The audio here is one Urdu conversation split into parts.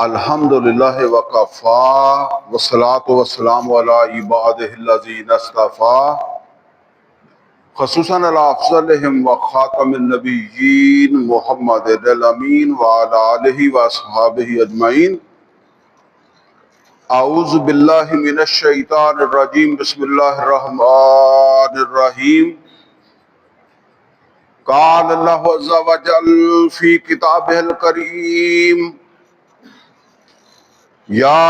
الحمدللہ وکفا والصلاة والسلام علی عبادہ الذین اصطفیٰ خصوصاً علی افضلہم وخاتم النبیین محمد الامین وعلی آلہ واصحابہ اجمعین۔ اعوذ باللہ من الشیطان الرجیم، بسم اللہ الرحمن الرحیم۔ قال اللہ عز وجل فی کتابہ الکریم: یا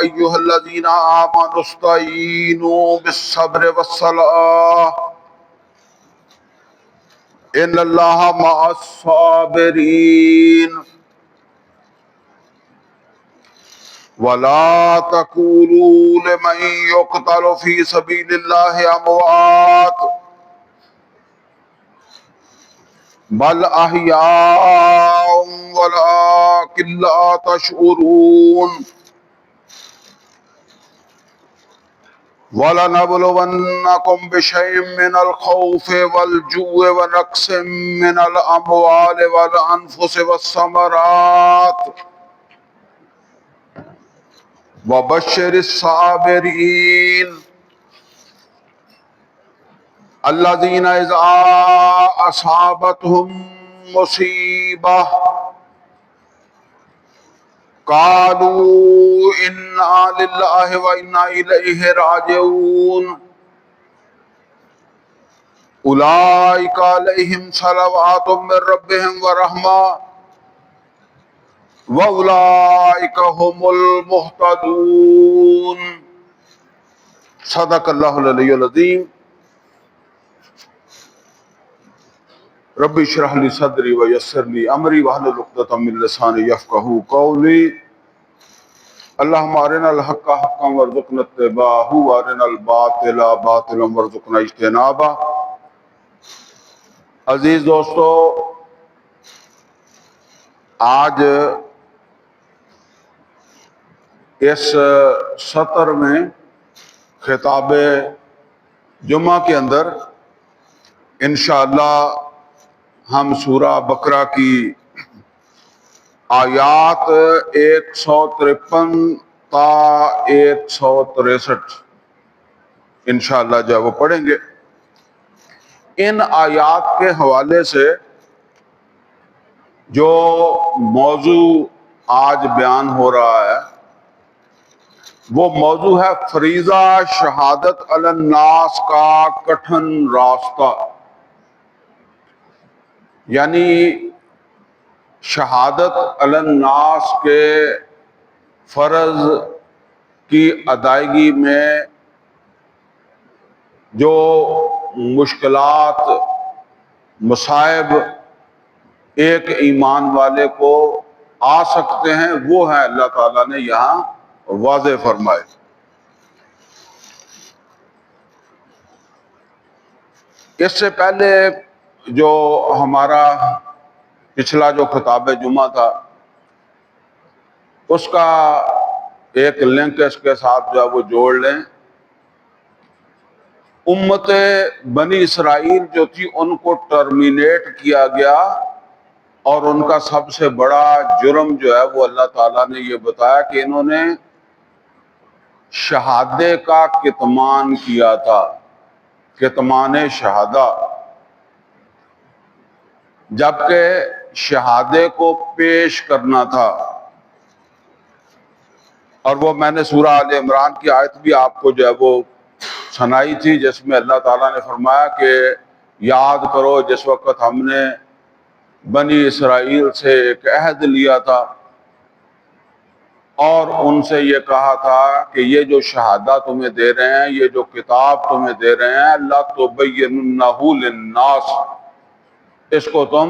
ایہا الذین آمنوا استعینوا بالصبر والصلاۃ ان اللہ مع الصابرین ولا تقولوا لمن یقتل فی سبیل اللہ اموات بل احیاء ولکن لا تشعرون۔ وَلَنَبْلُوَنَّكُمْ بِشَيْءٍ مِّنَ الْخَوْفِ وَالْجُوعِ وَنَقْصٍ مِّنَ الْأَمْوَالِ وَالْأَنفُسِ وَالثَّمَرَاتِ وَبَشِّرِ الصَّابِرِينَ الَّذِينَ إِذَا أَصَابَتْهُم مُّصِيبَةٌ قالوا انا للہ وانا الیہ راجعون اولئک علیہم صلوات من ربہم ورحمہ واولئک هم المہتدون۔ صدق اللہ العلی العظیم۔ رب اشرح لی صدری ویسر لی امری واحلل عقدۃ من لسانی یفقہوا قولی۔ اللہم ارنا الحق حقا وارزقنا اتباعہ وارنا الباطل باطلا وارزقنا اجتنابہ۔ عزیز دوستو، آج اس سطر میں خطاب جمعہ کے اندر انشاءاللہ ہم سورہ بقرہ کی آیات 153 تا 163 انشاءاللہ جو ہے وہ پڑھیں گے۔ ان آیات کے حوالے سے جو موضوع آج بیان ہو رہا ہے وہ موضوع ہے فریضہ شہادت علی الناس کا کٹھن راستہ، یعنی شہادت علی الناس کے فرض کی ادائیگی میں جو مشکلات مصائب ایک ایمان والے کو آ سکتے ہیں وہ ہیں اللہ تعالیٰ نے یہاں واضح فرمائے۔ اس سے پہلے جو ہمارا پچھلا جو خطاب جمعہ تھا اس کا ایک لنک اس کے ساتھ جو ہے وہ جوڑ لیں۔ امت بنی اسرائیل جو تھی ان کو ٹرمینیٹ کیا گیا اور ان کا سب سے بڑا جرم جو ہے وہ اللہ تعالیٰ نے یہ بتایا کہ انہوں نے شہادے کا کتمان کیا تھا، کتمان شہادہ، جبکہ شہادے کو پیش کرنا تھا۔ اور وہ میں نے سورہ آل عمران کی آیت بھی آپ کو جو ہے وہ سنائی تھی جس میں اللہ تعالیٰ نے فرمایا کہ یاد کرو جس وقت ہم نے بنی اسرائیل سے ایک عہد لیا تھا اور ان سے یہ کہا تھا کہ یہ جو شہادہ تمہیں دے رہے ہیں، یہ جو کتاب تمہیں دے رہے ہیں، لا تبیننہ للناس، اس کو تم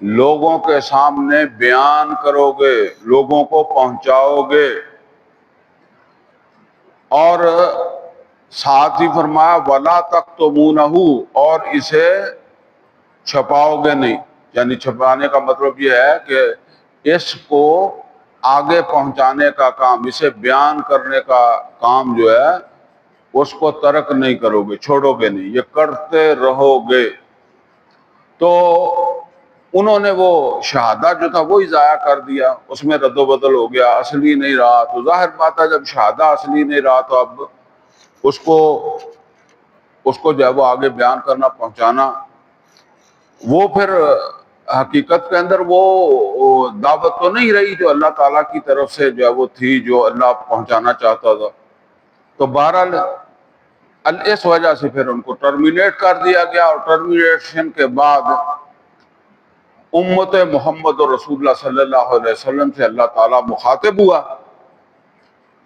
لوگوں کے سامنے بیان کرو گے، لوگوں کو پہنچاؤ گے۔ اور ساتھ ہی فرمایا وَلَا تَكْتُمُونَهُ، اور اسے چھپاؤ گے نہیں، یعنی چھپانے کا مطلب یہ ہے کہ اس کو آگے پہنچانے کا کام، اسے بیان کرنے کا کام جو ہے اس کو ترک نہیں کرو گے، چھوڑو گے نہیں، یہ کرتے رہو گے۔ تو انہوں نے وہ شہادت جو تھا وہی ضائع کر دیا، اس میں رد و بدل ہو گیا، اصلی نہیں رہا۔ تو ظاہر بات ہے جب شہادت اصلی نہیں رہا تو اب اس کو جو ہے وہ آگے بیان کرنا، پہنچانا، وہ پھر حقیقت کے اندر وہ دعوت تو نہیں رہی جو اللہ تعالیٰ کی طرف سے جو ہے وہ تھی، جو اللہ پہنچانا چاہتا تھا۔ تو بہرحال اس وجہ سے پھر ان کو ٹرمینیٹ کر دیا گیا، اور ٹرمینیشن کے بعد امت محمد اور رسول اللہ صلی اللہ علیہ وسلم سے اللہ تعالیٰ مخاطب ہوا،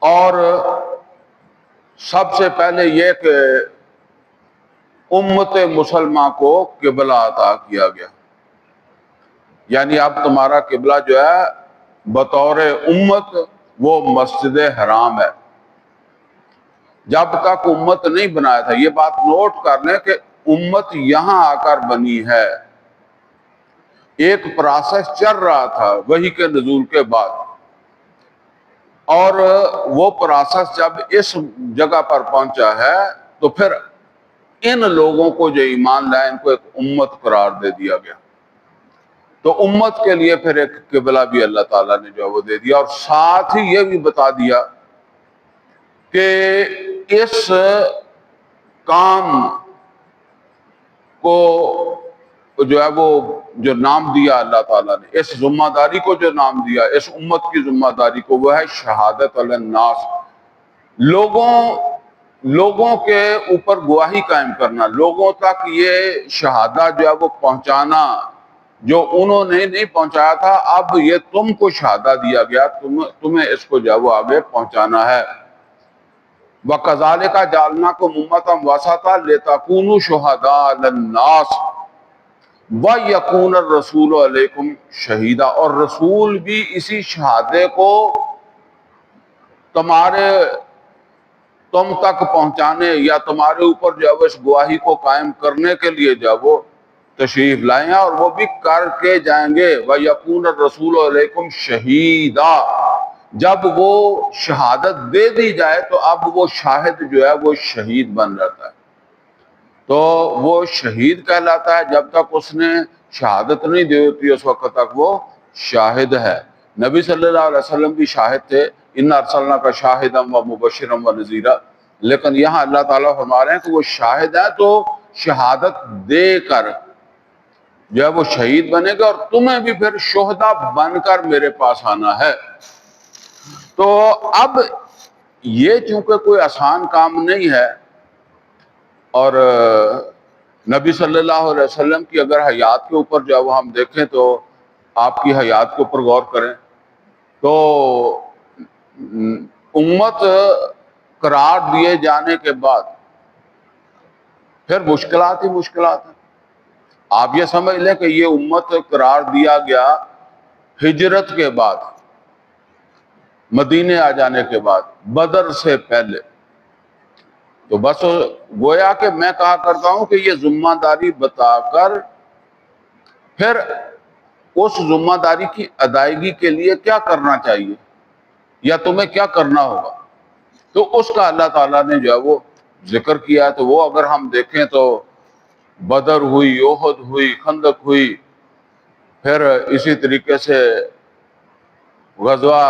اور سب سے پہلے یہ کہ امت مسلمہ کو قبلہ عطا کیا گیا، یعنی اب تمہارا قبلہ جو ہے بطور امت وہ مسجد حرام ہے۔ جب تک امت نہیں بنایا تھا، یہ بات نوٹ کر لیں کہ امت یہاں آ کر بنی ہے، ایک پروسیس چل رہا تھا وحی کے نزول کے بعد، اور وہ پروسیس جب اس جگہ پر پہنچا ہے تو پھر ان لوگوں کو جو ایمان لائے ان کو ایک امت قرار دے دیا گیا۔ تو امت کے لیے پھر ایک قبلہ بھی اللہ تعالیٰ نے جو ہے وہ دے دیا، اور ساتھ ہی یہ بھی بتا دیا کہ اس کام کو جو ہے وہ جو نام دیا اللہ تعالیٰ نے، اس ذمہ داری کو جو نام دیا، اس امت کی ذمہ داری کو، وہ ہے شہادت علی الناس، لوگوں کے اوپر گواہی قائم کرنا، لوگوں تک یہ شہادت جو ہے وہ پہنچانا جو انہوں نے نہیں پہنچایا تھا، اب یہ تم کو شہادت دیا گیا، تمہیں اس کو جو ہے وہ آگے پہنچانا ہے۔ وَكَذَلِكَ جَعَلْنَاكُمْ أُمَّةً وَسَطًا لِتَكُونُوا شُهَدَاءَ عَلَى النَّاسِ وَيَكُونَ الرَّسُولُ عَلَيْكُمْ شَهِيدًا، اور رسول بھی اسی شہادت کو تم تک پہنچانے یا تمہارے اوپر جو ہے وہ اس گواہی کو قائم کرنے کے لیے جو ہے وہ تشریف لائیں ہیں، اور وہ بھی کر کے جائیں گے۔ وَيَكُونَ الرَّسُولُ عَلَيْكُمْ شَهِيدًا، جب وہ شہادت دے دی جائے تو اب وہ شاہد جو ہے وہ شہید بن جاتا ہے، تو وہ شہید کہلاتا ہے۔ جب تک اس نے شہادت نہیں دی ہوتی اس وقت تک وہ شاہد ہے۔ نبی صلی اللہ علیہ وسلم بھی شاہد تھے، اِنَّا أَرْسَلْنَاكَ شَاهِدًا وَمُبَشِّرًا وَنَذِيرًا، لیکن یہاں اللہ تعالیٰ فرما رہے ہیں کہ وہ شاہد ہے، تو شہادت دے کر جو ہے وہ شہید بنے گا، اور تمہیں بھی پھر شہداء بن کر میرے پاس آنا ہے۔ تو اب یہ چونکہ کوئی آسان کام نہیں ہے، اور نبی صلی اللہ علیہ وسلم کی اگر حیات کے اوپر جو ہے وہ ہم دیکھیں تو آپ کی حیات کے اوپر غور کریں تو امت قرار دیے جانے کے بعد پھر مشکلات ہی مشکلات ہیں۔ آپ یہ سمجھ لیں کہ یہ امت قرار دیا گیا ہجرت کے بعد، مدینے آ جانے کے بعد، بدر سے پہلے۔ تو بس گویا کہ میں کہا کرتا ہوں کہ یہ ذمہ داری بتا کر پھر اس ذمہ داری کی ادائیگی کے لیے کیا کرنا چاہیے یا تمہیں کیا کرنا ہوگا، تو اس کا اللہ تعالیٰ نے جو ہے وہ ذکر کیا ہے۔ تو وہ اگر ہم دیکھیں تو بدر ہوئی، احد ہوئی، خندق ہوئی، پھر اسی طریقے سے غزوہ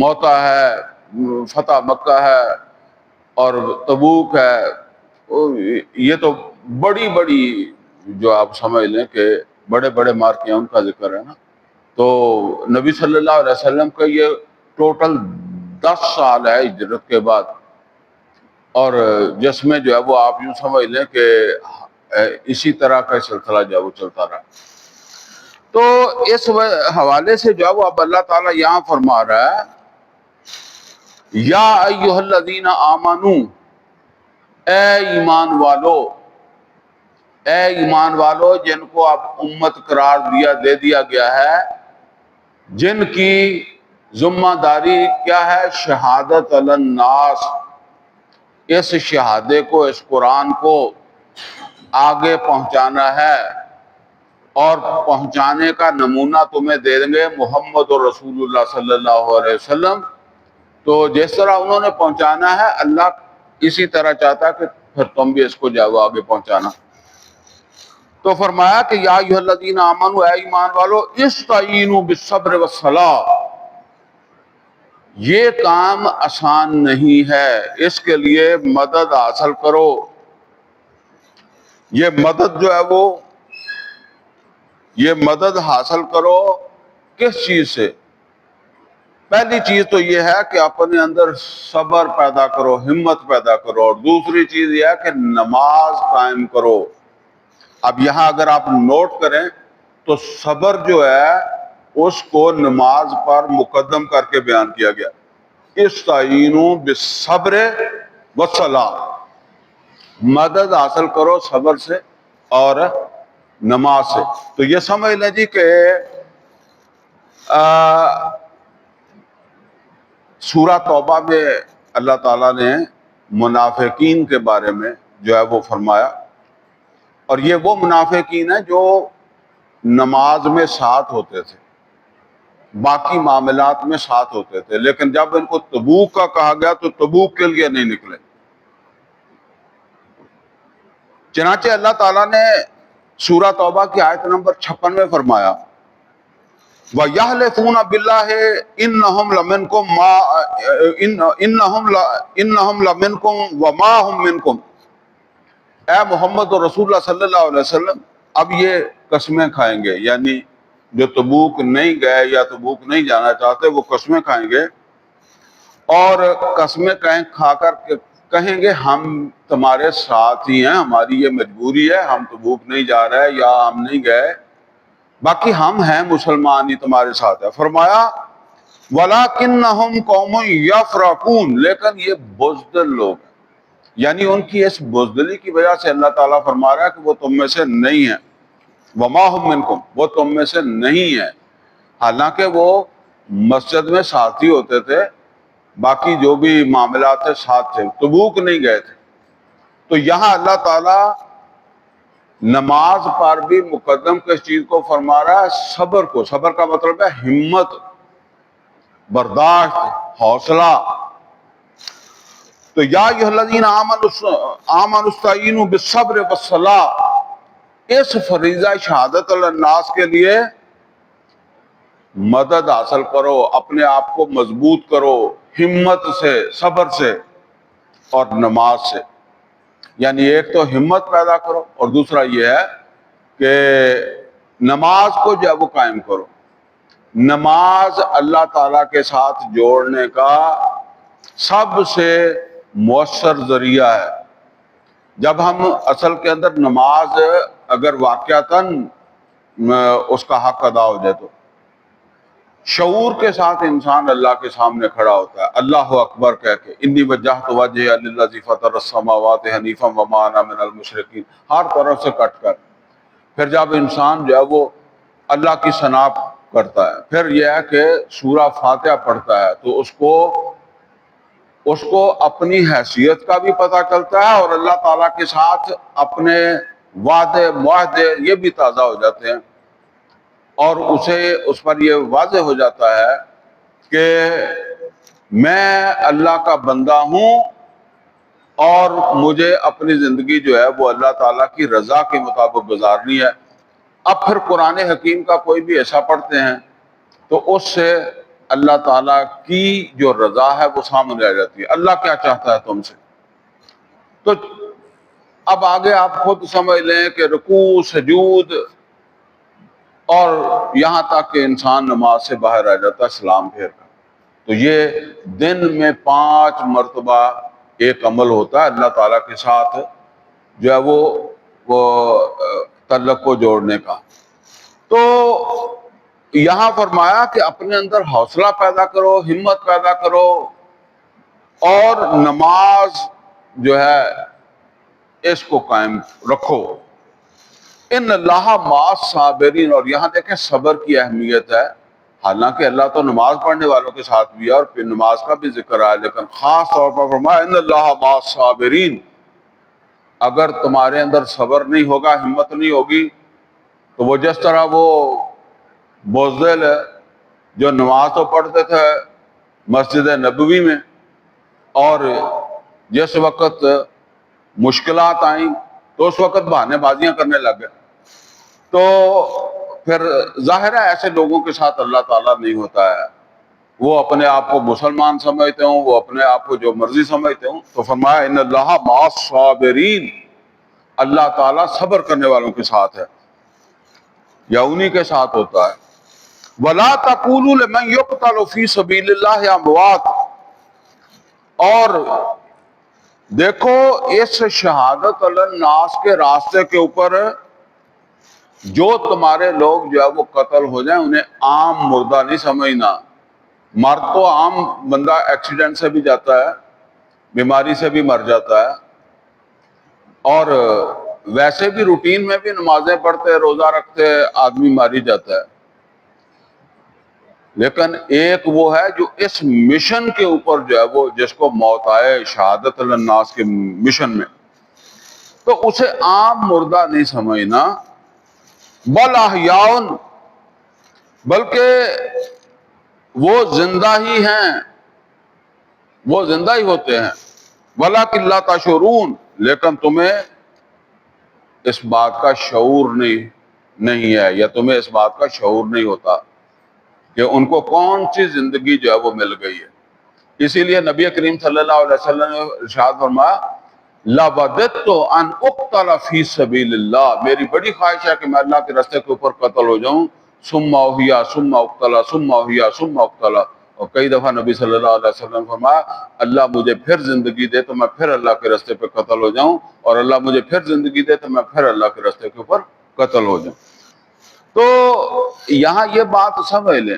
موتا ہے، فتح مکہ ہے، اور تبوک ہے، یہ تو بڑی بڑی جو آپ سمجھ لیں کہ بڑے بڑے مارکے ہیں، ان کا ذکر ہے نا۔ تو نبی صلی اللہ علیہ وسلم کا یہ ٹوٹل 10 سال ہے ہجرت کے بعد، اور جس میں جو ہے وہ آپ یوں سمجھ لیں کہ اسی طرح کا سلسلہ جو ہے وہ چلتا رہا۔ تو اس حوالے سے جو ہے وہ اب اللہ تعالیٰ یہاں فرما رہا ہے، یا ایھا الذین آمنو، اے ایمان والو، اے ایمان والو جن کو اب امت قرار دے دیا گیا ہے، جن کی ذمہ داری کیا ہے؟ شہادت علی الناس، اس شہادت کو، اس قرآن کو آگے پہنچانا ہے، اور پہنچانے کا نمونہ تمہیں دے دیں گے محمد رسول اللہ صلی اللہ علیہ وسلم۔ تو جس طرح انہوں نے پہنچانا ہے، اللہ اسی طرح چاہتا ہے کہ پھر تم بھی اس کو جاؤ آگے پہنچانا۔ تو فرمایا کہ یا ایھا الذین آمنوا، اے ایمان والو، استعینوا بالصبر والصلاۃ، یہ کام آسان نہیں ہے، اس کے لیے مدد حاصل کرو۔ یہ مدد جو ہے یہ مدد حاصل کرو کس چیز سے؟ پہلی چیز تو یہ ہے کہ اپنے اندر صبر پیدا کرو، ہمت پیدا کرو، اور دوسری چیز یہ ہے کہ نماز قائم کرو۔ اب یہاں اگر آپ نوٹ کریں تو صبر جو ہے اس کو نماز پر مقدم کر کے بیان کیا گیا، استعینوا بالصبر والصلاۃ، مدد حاصل کرو صبر سے اور نماز سے۔ تو یہ سمجھ لیں جی کہ سورہ توبہ میں اللہ تعالیٰ نے منافقین کے بارے میں جو ہے وہ فرمایا، اور یہ وہ منافقین ہیں جو نماز میں ساتھ ہوتے تھے، باقی معاملات میں ساتھ ہوتے تھے، لیکن جب ان کو تبوک کا کہا گیا تو تبوک کے لیے نہیں نکلے۔ چنانچہ اللہ تعالیٰ نے سورہ توبہ کی آیت نمبر 56 میں فرمایا، وَيَحْلِفُونَ بِاللَّهِ إِنَّهُمْ لَمِنْكُمْ وَمَا هُمْ مِنْكُمْ۔ اے محمد اور رسول اللہ صلی اللہ علیہ وسلم، اب یہ قسمیں کھائیں گے، یعنی جو تبوک نہیں گئے یا تبوک نہیں جانا چاہتے وہ قسمیں کھائیں گے، اور قسمیں کھا کر کہیں گے ہم تمہارے ساتھ ہی ہیں، ہماری یہ مجبوری ہے، ہم تبوک نہیں جا رہے یا ہم نہیں گئے، باقی ہم ہیں مسلمان ہی تمہارے ساتھ ہے۔ فرمایا وَلَكِنَّهُمْ قَوْمٌ يَفْرَقُونَ، لیکن یہ بزدل لوگ ہیں، یعنی ان کی اس بزدلی کی وجہ سے اللہ تعالیٰ فرما رہا ہے کہ وہ تم میں سے نہیں ہیں، وَمَا هُمْ مِنْكُمْ، وہ تم میں سے نہیں ہیں، حالانکہ وہ مسجد میں ساتھی ہوتے تھے، باقی جو بھی معاملات تھے ساتھ تھے، تبوک نہیں گئے تھے۔ تو یہاں اللہ تعالیٰ نماز پر بھی مقدم کس چیز کو فرما رہا ہے؟ صبر کو۔ صبر کا مطلب ہے ہمت، برداشت، حوصلہ۔ تو یا ایھا الذین آمنوا استعینوا بالصبر والصلاۃ، اس فریضہ شہادت الناس کے لیے مدد حاصل کرو، اپنے آپ کو مضبوط کرو ہمت سے، صبر سے اور نماز سے۔ یعنی ایک تو ہمت پیدا کرو، اور دوسرا یہ ہے کہ نماز کو جو ہے وہ قائم کرو۔ نماز اللہ تعالیٰ کے ساتھ جوڑنے کا سب سے مؤثر ذریعہ ہے۔ جب ہم اصل کے اندر نماز اگر واقعتاً اس کا حق ادا ہو جائے تو شعور کے ساتھ انسان اللہ کے سامنے کھڑا ہوتا ہے، اللہ اکبر کہہ کے، انی وجہت وجہی للذی فطر السماوات حنیفا وما انا من المشرکین، ہر طرف سے کٹ کر۔ پھر جب انسان جو ہے وہ اللہ کی ثنا کرتا ہے، پھر یہ ہے کہ سورہ فاتحہ پڑھتا ہے تو اس کو اپنی حیثیت کا بھی پتہ چلتا ہے، اور اللہ تعالیٰ کے ساتھ اپنے وعدے معاہدے یہ بھی تازہ ہو جاتے ہیں، اور اس پر یہ واضح ہو جاتا ہے کہ میں اللہ کا بندہ ہوں، اور مجھے اپنی زندگی جو ہے وہ اللہ تعالیٰ کی رضا کے مطابق گزارنی ہے۔ اب پھر قرآن حکیم کا کوئی بھی ایسا پڑھتے ہیں تو اس سے اللہ تعالیٰ کی جو رضا ہے وہ سامنے آ جاتی ہے، اللہ کیا چاہتا ہے تم سے۔ تو اب آگے آپ خود سمجھ لیں کہ رکوع، سجود، اور یہاں تک کہ انسان نماز سے باہر آ جاتا ہے سلام پھیر کر۔ تو یہ دن میں 5 مرتبہ ایک عمل ہوتا ہے اللہ تعالیٰ کے ساتھ جو ہے وہ تعلق کو جوڑنے کا۔ تو یہاں فرمایا کہ اپنے اندر حوصلہ پیدا کرو، ہمت پیدا کرو، اور نماز جو ہے اس کو قائم رکھو۔ ان اللہ مع الصابرین، اور یہاں دیکھیں صبر کی اہمیت ہے، حالانکہ اللہ تو نماز پڑھنے والوں کے ساتھ بھی ہے اور پھر نماز کا بھی ذکر ہے، لیکن خاص طور پر فرمایا ان اللہ مع الصابرین۔ اگر تمہارے اندر صبر نہیں ہوگا، ہمت نہیں ہوگی، تو وہ جس طرح وہ بزدل ہے جو نماز تو پڑھتے تھے مسجد نبوی میں، اور جس وقت مشکلات آئیں تو اس وقت بہانے بازیاں کرنے لگ گئے، تو پھر ظاہر ہے ایسے لوگوں کے ساتھ اللہ تعالیٰ نہیں ہوتا ہے، وہ اپنے آپ کو مسلمان سمجھتے ہوں، وہ اپنے آپ کو جو مرضی سمجھتے ہوں. تو فرمایا ان اللہ مع الصابرین، اللہ تعالیٰ صبر کرنے والوں کے ساتھ ہے یا انہی کے ساتھ ہوتا ہے. وَلَا تَقُولُوا لِمَنْ يُقْتَلُ فِي سَبِيلِ اللَّهِ أَمْوَاتٌ، اور دیکھو اس شہادت علی الناس کے راستے کے اوپر جو تمہارے لوگ جو ہے وہ قتل ہو جائیں انہیں عام مردہ نہیں سمجھنا. مر تو عام بندہ ایکسیڈنٹ سے بھی جاتا ہے، بیماری سے بھی مر جاتا ہے، اور ویسے بھی روٹین میں بھی نمازیں پڑھتے روزہ رکھتے آدمی ماری جاتا ہے. لیکن ایک وہ ہے جو اس مشن کے اوپر جو ہے وہ جس کو موت آئے شہادت علی الناس کے مشن میں، تو اسے عام مردہ نہیں سمجھنا. بل احیاء، بلکہ وہ زندہ ہی ہیں، وہ زندہ ہی ہوتے ہیں. ولکن لا تشعرون، لیکن تمہیں اس بات کا شعور نہیں ہے، یا تمہیں اس بات کا شعور نہیں ہوتا کہ ان کو کون سی زندگی جو ہے وہ مل گئی ہے. اسی لیے نبی کریم صلی اللہ علیہ وسلم نے ارشاد فرمایا لَوَدِدتُ أَنْ أُقْتَلَ فِي سَبِيلِ اللَّهِ، میری بڑی خواہش ہے کہ میں اللہ کے راستے کے اوپر قتل ہو جاؤں. ثم احیا ثم اقتل ثم احیا ثم اقتل، اور کئی دفعہ نبی صلی اللہ علیہ وسلم نے فرمایا اللہ مجھے پھر زندگی دے تو میں پھر اللہ کے راستے پہ قتل ہو جاؤں، اور اللہ مجھے پھر زندگی دے تو میں پھر اللہ کے راستے کے اوپر قتل ہو جاؤں. تو یہاں یہ بات سمجھ لیں،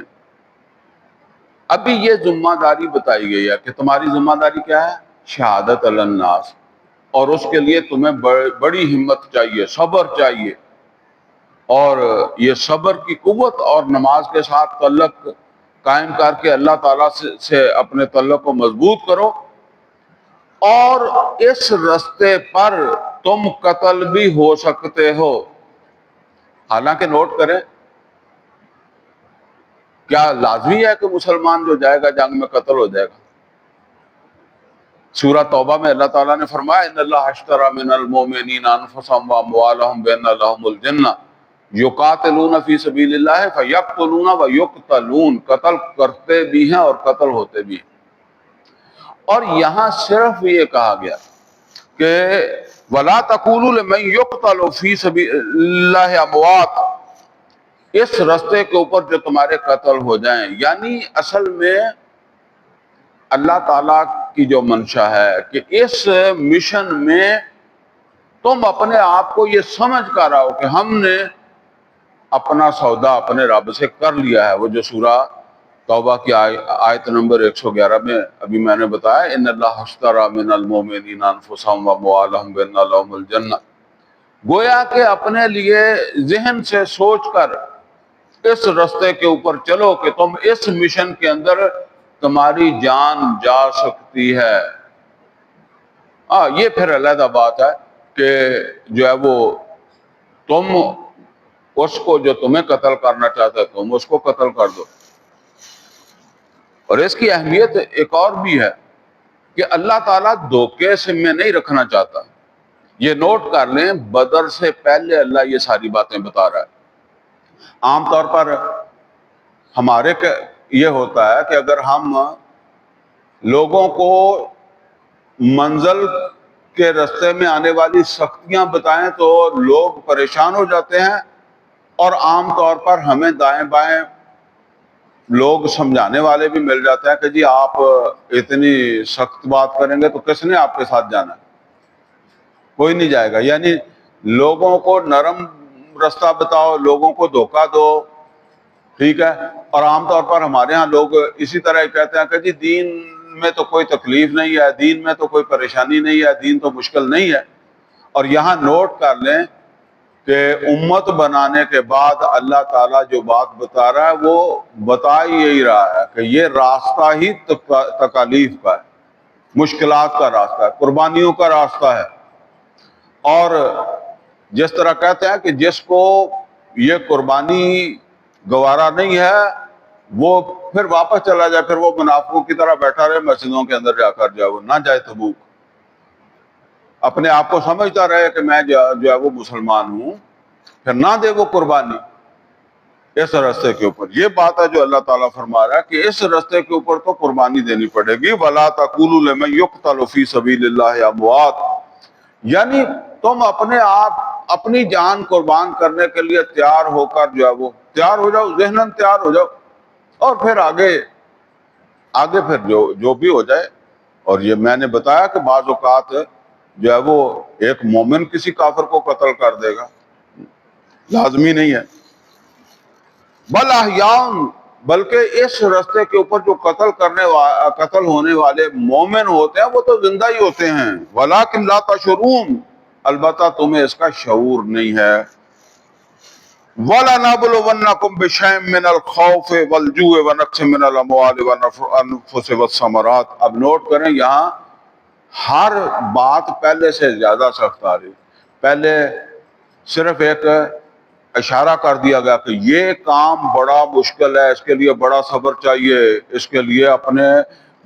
ابھی یہ ذمہ داری بتائی گئی ہے کہ تمہاری ذمہ داری کیا ہے؟ شہادت علی الناس، اور اس کے لیے تمہیں بڑی ہمت چاہیے، صبر چاہیے، اور یہ صبر کی قوت اور نماز کے ساتھ تعلق قائم کر کے اللہ تعالیٰ سے اپنے تعلق کو مضبوط کرو. اور اس رستے پر تم قتل بھی ہو سکتے ہو. حالانکہ نوٹ کریں، کیا لازمی ہے کہ مسلمان جو جائے گا جنگ میں قتل ہو جائے گا؟ سورہ توبہ میں اللہ تعالیٰ نے فرمایا ان اللہ اشتری من المؤمنین انفسهم واموالهم بان لهم الجنہ یقاتلون فی سبیل اللہ فیقتلون ویقتلون، قتل کرتے بھی ہیں اور قتل ہوتے بھی ہیں. اور یہاں صرف یہ کہا گیا کہ وَلَا تَقُولُوا لِمَنْ يُقْتَلُ فِي سَبِيلِ اللَّهِ أَمْوَاتٌ، اس رستے کے اوپر جو تمہارے قتل ہو جائیں. یعنی اصل میں اللہ تعالیٰ کی جو منشا ہے کہ اس مشن میں تم اپنے آپ کو یہ سمجھ کر آؤ کہ ہم نے اپنا سودا اپنے رب سے کر لیا ہے. وہ جو سورہ توبہ کی آیت نمبر 111 میں ابھی میں نے بتایا ان اللہ اشتری من المؤمنین انفسهم واموالهم بان لهم الجنہ، گویا کہ اپنے لیے ذہن سے سوچ کر اس رستے کے اوپر چلو کہ تم اس مشن کے اندر تمہاری جان جا سکتی ہے. یہ پھر علیحدہ بات ہے کہ جو ہے وہ تم اس کو جو تمہیں قتل کرنا چاہتا ہے تم اس کو قتل کر دو. اور اس کی اہمیت ایک اور بھی ہے کہ اللہ تعالیٰ دھوکے سے میں نہیں رکھنا چاہتا. یہ نوٹ کر لیں، بدر سے پہلے اللہ یہ ساری باتیں بتا رہا ہے. عام طور پر ہمارے یہ ہوتا ہے کہ اگر ہم لوگوں کو منزل کے راستے میں آنے والی سختیاں بتائیں تو لوگ پریشان ہو جاتے ہیں، اور عام طور پر ہمیں دائیں بائیں لوگ سمجھانے والے بھی مل جاتے ہیں کہ جی آپ اتنی سخت بات کریں گے تو کس نے آپ کے ساتھ جانا ہے؟ کوئی نہیں جائے گا. یعنی لوگوں کو نرم راستہ بتاؤ، لوگوں کو دھوکہ دو، ٹھیک ہے. اور عام طور پر ہمارے ہاں لوگ اسی طرح ہی کہتے ہیں کہ جی دین میں تو کوئی تکلیف نہیں ہے، دین میں تو کوئی پریشانی نہیں ہے، دین تو مشکل نہیں ہے. اور یہاں نوٹ کر لیں کہ امت بنانے کے بعد اللہ تعالیٰ جو بات بتا رہا ہے وہ بتا ہی یہی رہا ہے کہ یہ راستہ ہی تکالیف کا ہے، مشکلات کا راستہ ہے، قربانیوں کا راستہ ہے. اور جس طرح کہتے ہیں کہ جس کو یہ قربانی گوارا نہیں ہے وہ پھر واپس چلا جائے، پھر وہ منافقوں کی طرح بیٹھا رہے مسجدوں کے اندر جا کر جائے، وہ نہ جائے تبوک، اپنے آپ کو سمجھتا رہے کہ میں جو ہے وہ مسلمان ہوں، پھر نہ دے وہ قربانی اس راستے کے اوپر. یہ بات ہے جو اللہ تعالیٰ فرما رہا ہے کہ اس راستے کے اوپر تو قربانی دینی پڑے گی. وَلَا تَقُولُوا لِمَن يُقْتَلُ فِي سَبِيلِ اللَّهِ أَمْوَاتٌ، یعنی تم اپنے آپ اپنی جان قربان کرنے کے لیے تیار ہو کر جو ہے وہ تیار ہو جاؤ، ذہناً تیار ہو جاؤ، اور پھر آگے پھر جو بھی ہو جائے. اور یہ میں نے بتایا کہ بعض اوقات جو ہے وہ ایک مومن کسی کافر کو قتل کر دے گا، لازمی نہیں ہے. بل احیاء، بلکہ اس راستے کے اوپر جو قتل ہونے والے مومن ہوتے ہیں وہ تو زندہ ہی ہوتے ہیں. ولیکن لا تشعرون، البتہ تمہیں اس کا شعور نہیں ہے. وَلَنَبْلُوَنَّكُمْ بِشَيْءٍ مِّنَ الْخَوْفِ وَالْجُوعِ وَنَقْصٍ مِّنَ الْأَمْوَالِ وَالْأَنفُسِ وَالثَّمَرَاتِ. اب نوٹ کریں، یہاں ہر بات پہلے سے زیادہ سخت آ رہی. پہلے صرف ایک اشارہ کر دیا گیا کہ یہ کام بڑا مشکل ہے، اس کے لیے بڑا صبر چاہیے، اس کے لیے اپنے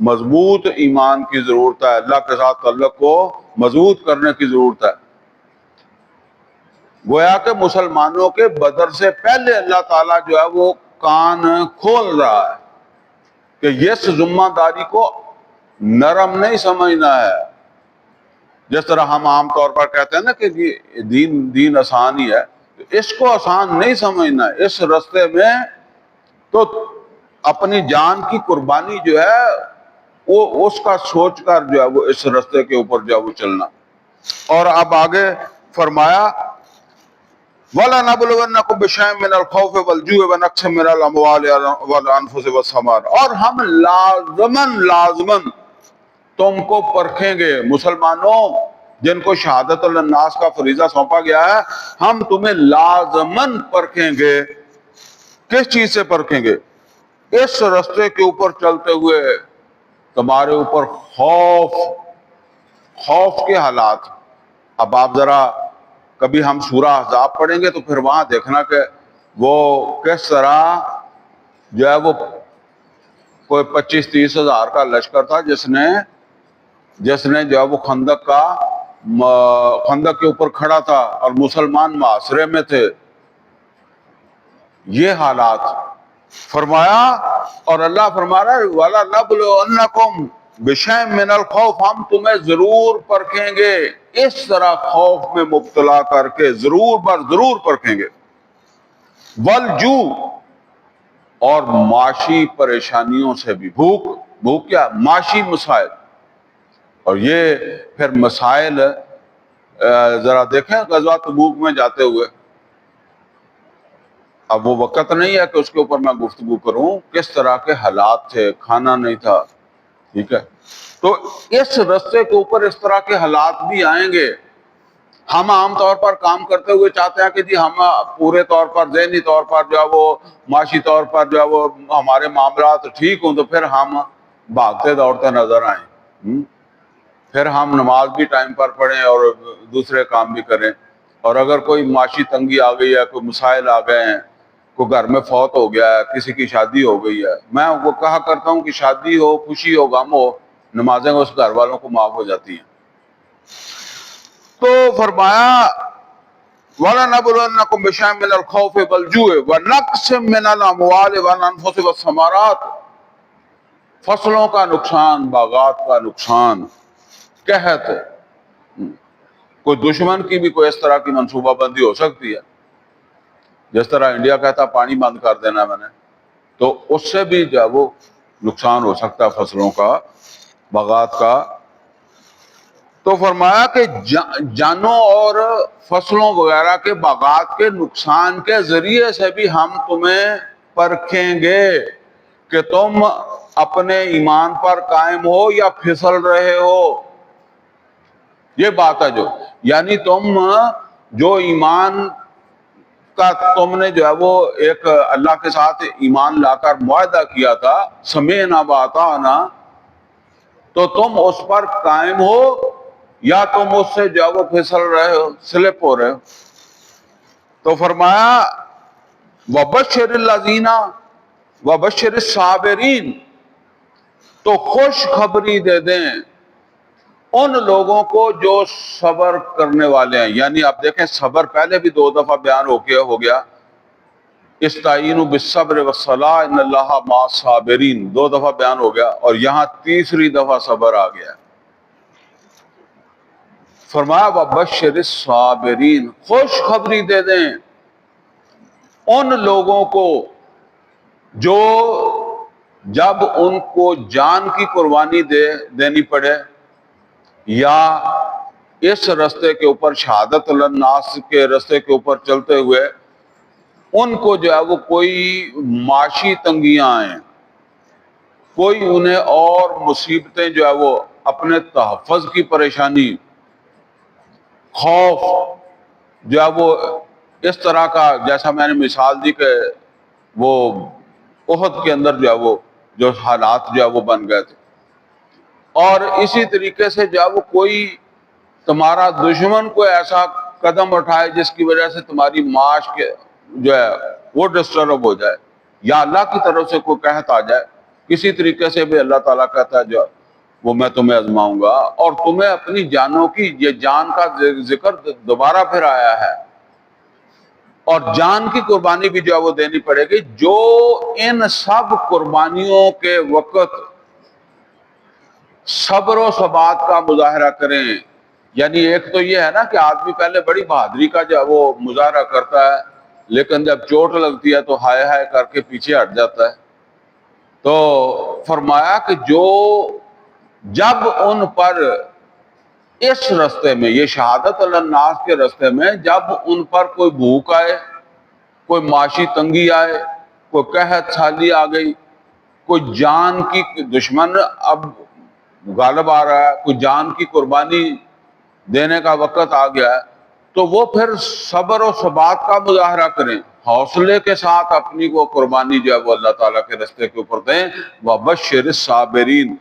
مضبوط ایمان کی ضرورت ہے، اللہ کے ساتھ تعلق کو مضبوط کرنے کی ضرورت ہے. گویا کہ مسلمانوں کے بدر سے پہلے اللہ تعالیٰ جو ہے وہ کان کھول رہا ہے کہ اس ذمہ داری کو نرم نہیں سمجھنا ہے. جس طرح ہم عام طور پر کہتے ہیں نا کہ دین آسان ہی ہے، اس کو آسان نہیں سمجھنا ہے. اس راستے میں تو اپنی جان کی قربانی جو ہے وہ اس کا سوچ کر جو ہے وہ اس راستے کے اوپر جو ہے وہ چلنا. اور اب آگے فرمایا وَلَنَبْلُوَنَّكُمْ بِشَيْءٍ مِّنَ الْخَوْفِ وَالْجُوعِ وَنَقْصٍ مِّنَ الْأَمْوَالِ وَالْأَنفُسِ وَالثَّمَرَاتِ، اور ہم لازماً تم کو پرکھیں گے. مسلمانوں جن کو شہادت الناس کا فریضہ سونپا گیا ہے، ہم تمہیں لازماً پرکھیں گے. کس چیز سے پرکھیں گے؟ اس راستے کے اوپر چلتے ہوئے تمہارے اوپر خوف کے حالات. اب آپ ذرا کبھی ہم سورہ احزاب پڑھیں گے تو پھر وہاں دیکھنا کہ وہ کس طرح جو ہے وہ کوئی 25-30 ہزار کا لشکر تھا جس نے جو ہے وہ خندق کے اوپر کھڑا تھا اور مسلمان محاصرے میں تھے. یہ حالات فرمایا، اور اللہ فرما رہا ہے وَلَنَبْلُوَنَّكُمْ بِشَيْءٍ مِّنَ الْخَوْفِ، ہم تمہیں ضرور پرکھیں گے، اس طرح خوف میں مبتلا کر کے ضرور پرکھیں گے. وَالْجُوعِ، اور معاشی پریشانیوں سے بھی. بھوک کیا؟ معاشی مسائل. اور یہ پھر مسائل ذرا دیکھیں غزوہ تبوک میں جاتے ہوئے. اب وہ وقت نہیں ہے کہ اس کے اوپر میں گفتگو کروں کس طرح کے حالات تھے، کھانا نہیں تھا، ٹھیک ہے. تو اس راستے کے اوپر اس طرح کے حالات بھی آئیں گے. ہم عام طور پر کام کرتے ہوئے چاہتے ہیں کہ جی ہم پورے طور پر ذہنی طور پر جو ہے وہ معاشی طور پر جو ہے وہ ہمارے معاملات ٹھیک ہوں تو پھر ہم بھاگتے دوڑتے نظر آئیں، پھر ہم نماز بھی ٹائم پر پڑھیں اور دوسرے کام بھی کریں. اور اگر کوئی معاشی تنگی آ گئی ہے، کوئی مسائل آ گئے ہیں، کوئی گھر میں فوت ہو گیا ہے، کسی کی شادی ہو گئی ہے، میں وہ کہا کرتا ہوں کہ شادی ہو، خوشی ہو، غم ہو، نمازیں اس گھر والوں کو معاف ہو جاتی ہیں. تو فرمایا وَلَنَبْلُوَنَّكُمْ بِشَيْءٍ مِّنَ الْخَوْفِ وَالْجُوعِ وَنَقْصٍ مِّنَ الْأَمْوَالِ وَالْأَنفُسِ وَالثَّمَرَاتِ، فصلوں کا نقصان، باغات کا نقصان. قحط، کوئی دشمن کی بھی کوئی اس طرح کی منصوبہ بندی ہو سکتی ہے. جس طرح انڈیا کہتا پانی بند کر دینا میں نے، تو اس سے بھی جو ہے وہ نقصان ہو سکتا ہے فصلوں کا، باغات کا. تو فرمایا کہ جانوں اور فصلوں وغیرہ کے باغات کے نقصان کے ذریعے سے بھی ہم تمہیں پرکھیں گے کہ تم اپنے ایمان پر قائم ہو یا پھسل رہے ہو. یہ بات ہے یعنی تم جو ایمان کا تم نے جو ہے وہ ایک اللہ کے ساتھ ایمان لا کر معاہدہ کیا تھا، سمعنا وأطعنا، تو تم اس پر قائم ہو یا تم اس سے جو ہے وہ پھسل رہے ہو، سلپ ہو رہے ہو. تو فرمایا وَبَشِّرِ الَّذِينَ وَبَشِّرِ الصَّابِرِينَ، تو خوش خبری دے دیں ان لوگوں کو جو صبر کرنے والے ہیں. یعنی آپ دیکھیں صبر پہلے بھی 2 دفعہ بیان ہو گیا. استعینوا بالصبر والصلاۃ ان اللہ مع الصابرین 2 دفعہ بیان ہو گیا، اور یہاں تیسری دفعہ صبر آ گیا. فرمایا وبشر الصابرین، خوشخبری دے دیں ان لوگوں کو جو جب ان کو جان کی قربانی دینی پڑے یا اس رستے کے اوپر شہادت الناس کے رستے کے اوپر چلتے ہوئے ان کو جو ہے وہ کوئی معاشی تنگیاں آئیں، کوئی انہیں اور مصیبتیں جو ہے وہ اپنے تحفظ کی پریشانی، خوف جو ہے وہ اس طرح کا، جیسا میں نے مثال دی کہ وہ احد کے اندر جو ہے وہ جو حالات جو ہے وہ بن گئے تھے. اور اسی طریقے سے جو ہے وہ کوئی تمہارا دشمن کو ایسا قدم اٹھائے جس کی وجہ سے تمہاری معاش کے جو ہے وہ ڈسٹرب ہو جائے، یا اللہ کی طرف سے کوئی قحط آ جائے، کسی طریقے سے بھی اللہ تعالیٰ کہتا ہے جو وہ میں تمہیں آزماؤں گا. اور تمہیں اپنی جانوں کی، یہ جان کا ذکر دوبارہ پھر آیا ہے، اور جان کی قربانی بھی جو ہے وہ دینی پڑے گی. جو ان سب قربانیوں کے وقت صبر و ثبات کا مظاہرہ کریں. یعنی ایک تو یہ ہے نا کہ آدمی پہلے بڑی بہادری کا جو ہے وہ مظاہرہ کرتا ہے، لیکن جب چوٹ لگتی ہے تو ہائے ہائے کر کے پیچھے ہٹ جاتا ہے. تو فرمایا کہ جو جب ان پر اس رستے میں، یہ شہادت الناس کے رستے میں، جب ان پر کوئی بھوک آئے، کوئی معاشی تنگی آئے، کوئی قحط سالی آ گئی، کوئی جان کی دشمن اب غالب آ رہا ہے، کوئی جان کی قربانی دینے کا وقت آ گیا ہے، تو وہ پھر صبر و ثبات کا مظاہرہ کریں، حوصلے کے ساتھ اپنی وہ قربانی جو ہے وہ اللہ تعالیٰ کے رستے کے اوپر دیں. وَبَشِّرِ الصَّابِرِينَ،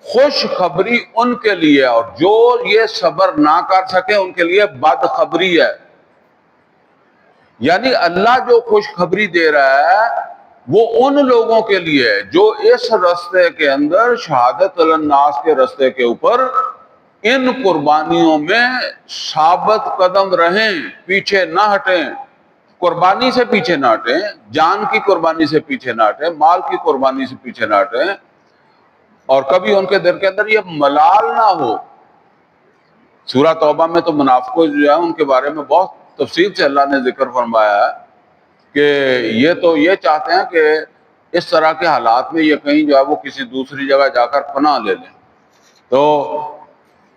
خوشخبری ان کے لیے، اور جو یہ صبر نہ کر سکے ان کے لیے بدخبری ہے. یعنی اللہ جو خوشخبری دے رہا ہے وہ ان لوگوں کے لیے ہے جو اس رستے کے اندر، شہادت الناس کے رستے کے اوپر، ان قربانیوں میں ثابت قدم رہیں، پیچھے نہ ہٹیں، قربانی سے پیچھے نہ ہٹیں، جان کی قربانی سے پیچھے نہ ہٹیں، مال کی قربانی سے پیچھے نہ ہٹیں، اور کبھی ان کے دل کے اندر یہ ملال نہ ہو. سورہ توبہ میں تو منافقوں جو ہے ان کے بارے میں بہت تفصیل سے اللہ نے ذکر فرمایا ہے کہ یہ تو یہ چاہتے ہیں کہ اس طرح کے حالات میں یہ کہیں جو ہے وہ کسی دوسری جگہ جا کر پناہ لے لیں. تو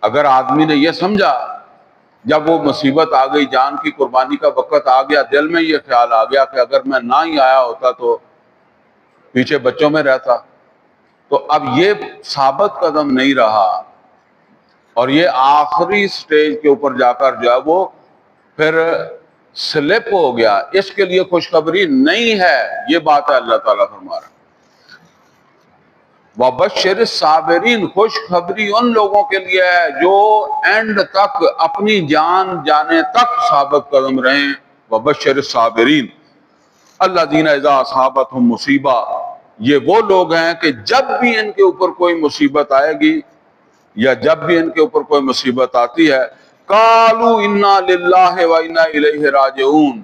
اگر آدمی نے یہ سمجھا جب وہ مصیبت آ گئی، جان کی قربانی کا وقت آ گیا، دل میں یہ خیال آ گیا کہ اگر میں نہ ہی آیا ہوتا تو پیچھے بچوں میں رہتا، تو اب یہ ثابت قدم نہیں رہا، اور یہ آخری سٹیج کے اوپر جا کر جو ہے وہ پھر سلپ ہو گیا. اس کے لیے خوشخبری نہیں ہے. یہ بات ہے اللہ تعالیٰ فرما رہا ہے. وَبَشِّرِ الصَّابِرِينَ، خوشخبری ان لوگوں کے لیے ہے جو اینڈ تک، اپنی جان جانے تک ثابت قدم رہیں. وَبَشِّرِ الصَّابِرِينَ الَّذِينَ إِذَا أَصَابَتْهُمْ مُصِیبَۃٌ، یہ وہ لوگ ہیں کہ جب بھی ان کے اوپر کوئی مصیبت آئے گی، یا جب بھی ان کے اوپر کوئی مصیبت آتی ہے، قَالُوا إِنَّا لِلَّهِ وَإِنَّا إِلَيْهِ رَاجِعُونَ.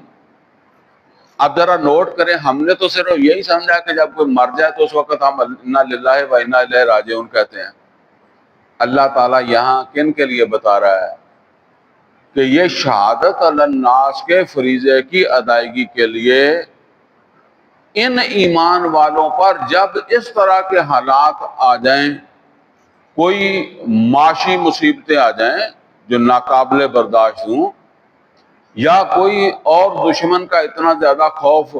اب ذرا نوٹ کریں، ہم نے تو صرف یہی سمجھا کہ جب کوئی مر جائے تو اس وقت ہم اِنَّا لِلَّهِ وَإِنَّا إِلَيْهِ رَاجِعُونَ کہتے ہیں. اللہ تعالیٰ یہاں کن کے لیے بتا رہا ہے کہ یہ شہادت الناس کے فریضے کی ادائیگی کے لیے ان ایمان والوں پر جب اس طرح کے حالات آ جائیں، کوئی معاشی مصیبتیں آ جائیں جو ناقابل برداشت ہوں، یا کوئی اور دشمن کا اتنا زیادہ خوف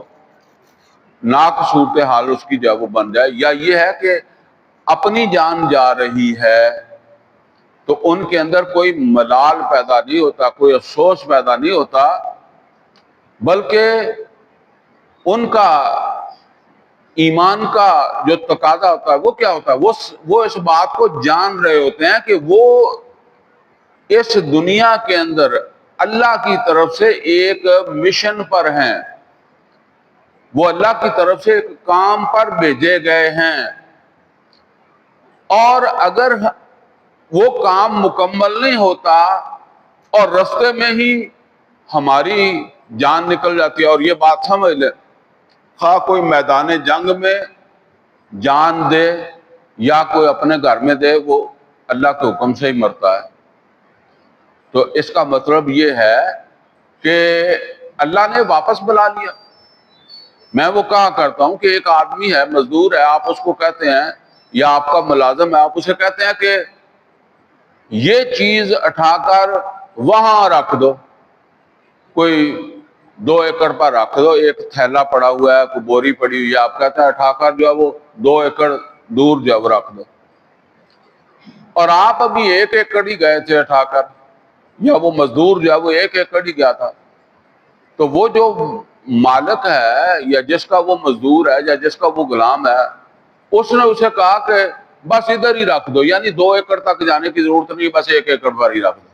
ناک صورتحال اس کی جب وہ بن جائے، یا یہ ہے کہ اپنی جان جا رہی ہے، تو ان کے اندر کوئی ملال پیدا نہیں ہوتا، کوئی افسوس پیدا نہیں ہوتا، بلکہ ان کا ایمان کا جو تقاضا ہوتا ہے وہ کیا ہوتا ہے، وہ اس بات کو جان رہے ہوتے ہیں کہ وہ اس دنیا کے اندر اللہ کی طرف سے ایک مشن پر ہیں، وہ اللہ کی طرف سے ایک کام پر بھیجے گئے ہیں، اور اگر وہ کام مکمل نہیں ہوتا اور رستے میں ہی ہماری جان نکل جاتی ہے. اور یہ بات سمجھ لے، خواہ کوئی میدان جنگ میں جان دے یا کوئی اپنے گھر میں دے، وہ اللہ کے حکم سے ہی مرتا ہے. تو اس کا مطلب یہ ہے کہ اللہ نے واپس بلا لیا. میں وہ کہا کرتا ہوں کہ ایک آدمی ہے، مزدور ہے، آپ اس کو کہتے ہیں، یا آپ کا ملازم ہے، آپ اسے کہتے ہیں کہ یہ چیز اٹھا کر وہاں رکھ دو، کوئی 2 ایکڑ پر رکھ دو، ایک تھیلا پڑا ہوا ہے، کوئی بوری پڑی ہوئی ہے، آپ کہتے ہیں اٹھا کر جو ہے وہ 2 ایکڑ دور جو ہے وہ رکھ دو. اور آپ ابھی 1 ایکڑ ہی گئے تھے اٹھا کر، یا وہ مزدور جو ہے وہ 1 ایکڑ ہی گیا تھا. تو وہ جو مالک ہے یا جس کا وہ مزدور ہے یا جس کا وہ غلام ہے، اس نے اسے کہا کہ بس ادھر ہی رکھ دو، یعنی 2 ایکڑ تک جانے کی ضرورت نہیں، بس 1 ایکڑ پر ہی رکھ دو،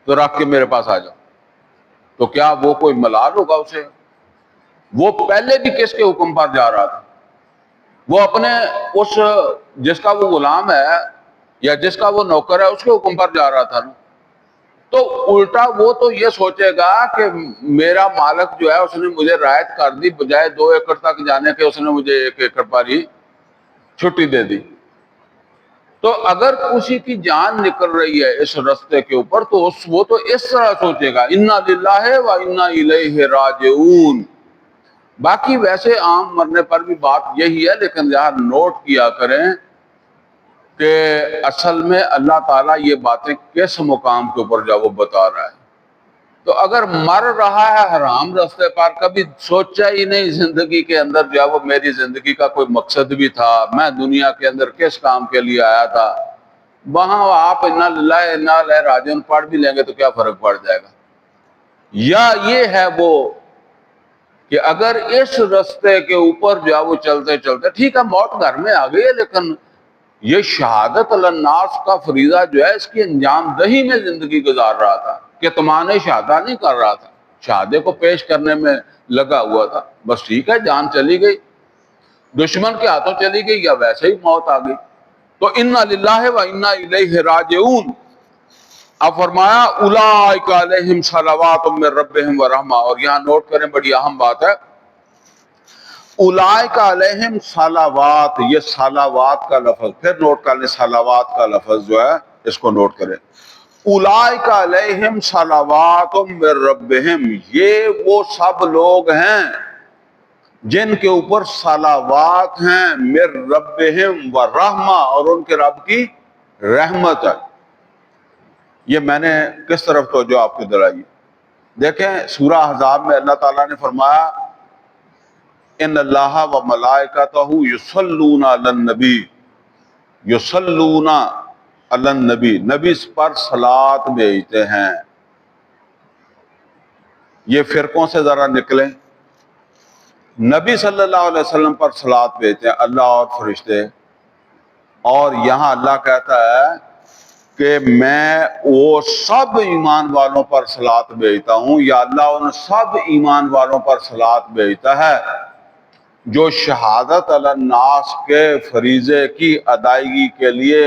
تو رکھ کے میرے پاس آ جاؤ. تو کیا وہ کوئی ملال ہوگا اسے؟ وہ پہلے بھی کس کے حکم پر جا رہا تھا؟ وہ اپنے اس جس کا وہ غلام ہے یا جس کا وہ نوکر ہے اس کے حکم پر جا رہا تھا نا. تو الٹا وہ تو یہ سوچے گا کہ میرا مالک جو ہے اس نے مجھے رعایت کر دی، بجائے 2 ایکڑ تک جانے کے اس نے مجھے 1 ایکڑ پر ہی چھٹی دے دی. تو اگر کسی کی جان نکل رہی ہے اس رستے کے اوپر تو وہ تو اس طرح سوچے گا انا للہ و انا الیہ راجعون. باقی ویسے عام مرنے پر بھی بات یہی ہے، لیکن یہاں نوٹ کیا کریں کہ اصل میں اللہ تعالیٰ یہ باتیں کس مقام کے اوپر جا وہ بتا رہا ہے. تو اگر مر رہا ہے حرام راستے پر، کبھی سوچا ہی نہیں زندگی کے اندر جو ہے وہ میری زندگی کا کوئی مقصد بھی تھا، میں دنیا کے اندر کس کام کے لیے آیا تھا، وہاں آپ انا للہ انا الیہ راجعون پڑھ بھی لیں گے تو کیا فرق پڑ جائے گا. یا یہ ہے وہ کہ اگر اس رستے کے اوپر جو ہے وہ چلتے چلتے، ٹھیک ہے موت گھر میں آ گئی ہے، لیکن یہ شہادت علی الناس کا فریضہ جو ہے اس کی انجام دہی میں زندگی گزار رہا تھا، کتمان شہادہ نہیں کر رہا تھا، شہادے کو پیش کرنے میں لگا ہوا تھا. بس ٹھیک ہے، جان چلی گئی، دشمن کے ہاتھوں چلی گئی یا ویسے ہی موت آ گئی. تو انا للہ و انا الیہ راجعون. اب فرمایا اولئک علیہم صلوات من ربہم ورحمہ. اور یہاں نوٹ کریں، بڑی اہم بات ہے، اولئک علیہم صلوات، یہ صلوات کا لفظ پھر نوٹ کر لیں، صلوات کا لفظ جو ہے اس کو نوٹ کریں. اولئک علیہم صلوات من ربہم، یہ وہ سب لوگ ہیں جن کے اوپر صلوات ہیں، من ربہم ورحمہ، اور ان کے رب کی رحمت ہے. یہ میں نے کس طرف توجہ آپ کو دلائی؟ دیکھیں سورہ احزاب میں اللہ تعالیٰ نے فرمایا ان اللہ و ملائکتہ یصلون علی النبی، یصلون علی النبی، نبی پر صلاۃ بھیجتے ہیں. یہ فرقوں سے ذرا نکلیں، نبی صلی اللہ علیہ وسلم پر صلاۃ بھیجتے ہیں اللہ اور فرشتے. اور یہاں اللہ کہتا ہے کہ میں وہ سب ایمان والوں پر صلاۃ بھیجتا ہوں، یا اللہ ان سب ایمان والوں پر صلاۃ بھیجتا ہے جو شہادت علی الناس کے فریضے کی ادائیگی کے لیے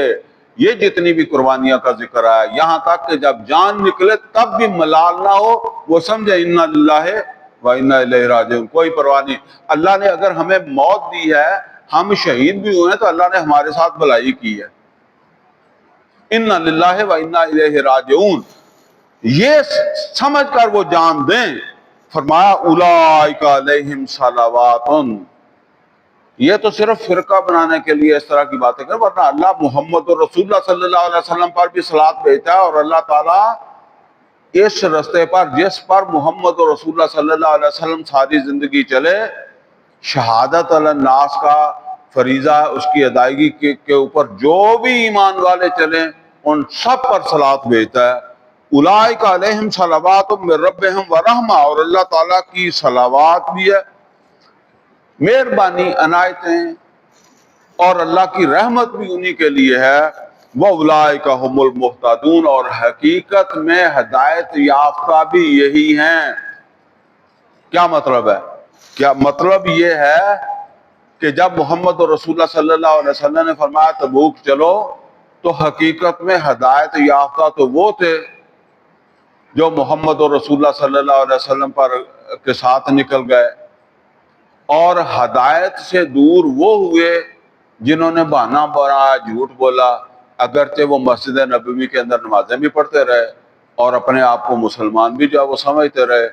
یہ جتنی بھی قربانیاں کا ذکر ہے، یہاں تک کہ جب جان نکلے تب بھی ملال نہ ہو، وہ سمجھے انا للہ و انا الیہ راجعون، کوئی پرواہ نہیں. اللہ نے اگر ہمیں موت دی ہے، ہم شہید بھی ہوئے ہیں، تو اللہ نے ہمارے ساتھ بھلائی کی ہے. انا للہ و انا الیہ راجعون، یہ سمجھ کر وہ جان دیں. فرمایا اولئک علیہم صلوات. یہ تو صرف فرقہ بنانے کے لیے اس طرح کی باتیں کریں، ورنہ اللہ محمد رسول اللہ صلی اللہ علیہ وسلم پر بھی صلاۃ بھیجتا ہے. اور اللہ تعالیٰ اس رستے پر جس پر محمد رسول اللہ صلی اللہ علیہ وسلم ساری زندگی چلے، شہادت علی الناس کا فریضہ اس کی ادائیگی کے اوپر جو بھی ایمان والے چلیں ان سب پر صلاۃ بھیجتا ہے. اولئک علیہم صلوات من ربہم ورحمہ، اور اللہ تعالیٰ کی صلوات بھی ہے، مہربانی عنایتیں اور اللہ کی رحمت بھی انہی کے لیے ہے. وَأُولَٰئِكَ هُمُ الْمُهْتَدُونَ، اور حقیقت میں ہدایت یافتہ بھی یہی ہیں. کیا مطلب ہے؟ کیا مطلب یہ ہے کہ جب محمد رسول اللہ صلی اللہ علیہ وسلم نے فرمایا تبوک چلو، تو حقیقت میں ہدایت یافتہ تو وہ تھے جو محمد اور رسول اللہ صلی اللہ علیہ وسلم پر کے ساتھ نکل گئے، اور ہدایت سے دور وہ ہوئے جنہوں نے بہانہ بنایا، جھوٹ بولا، اگرچہ وہ مسجد نبوی کے اندر نمازیں بھی پڑھتے رہے اور اپنے آپ کو مسلمان بھی جو ہے وہ سمجھتے رہے،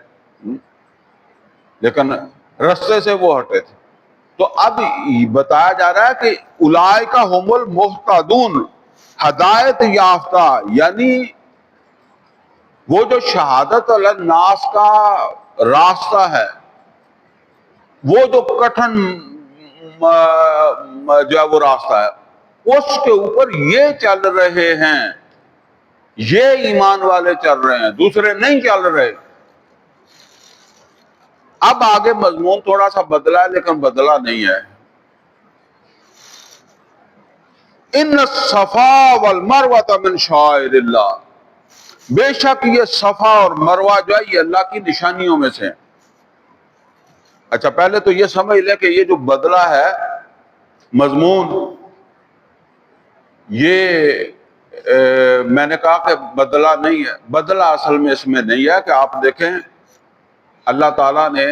لیکن رستے سے وہ ہٹے تھے۔ تو اب بتایا جا رہا ہے کہ اولئک هم المہتدون، ہدایت یافتہ، یعنی وہ جو شہادت علی الناس کا راستہ ہے، وہ جو کٹھن جو ہے وہ راستہ ہے، اس کے اوپر یہ چل رہے ہیں، یہ ایمان والے چل رہے ہیں، دوسرے نہیں چل رہے۔ اب آگے مضمون تھوڑا سا بدلا ہے لیکن بدلا نہیں ہے۔ ان الصفا والمروہ من شعائر اللہ، بے شک یہ صفا اور مروہ جو ہے یہ اللہ کی نشانیوں میں سے ہیں۔ اچھا پہلے تو یہ سمجھ لیں کہ یہ جو بدلا ہے مضمون، یہ میں نے کہا کہ بدلا نہیں ہے، بدلا اصل میں اس میں نہیں ہے کہ آپ دیکھیں اللہ تعالیٰ نے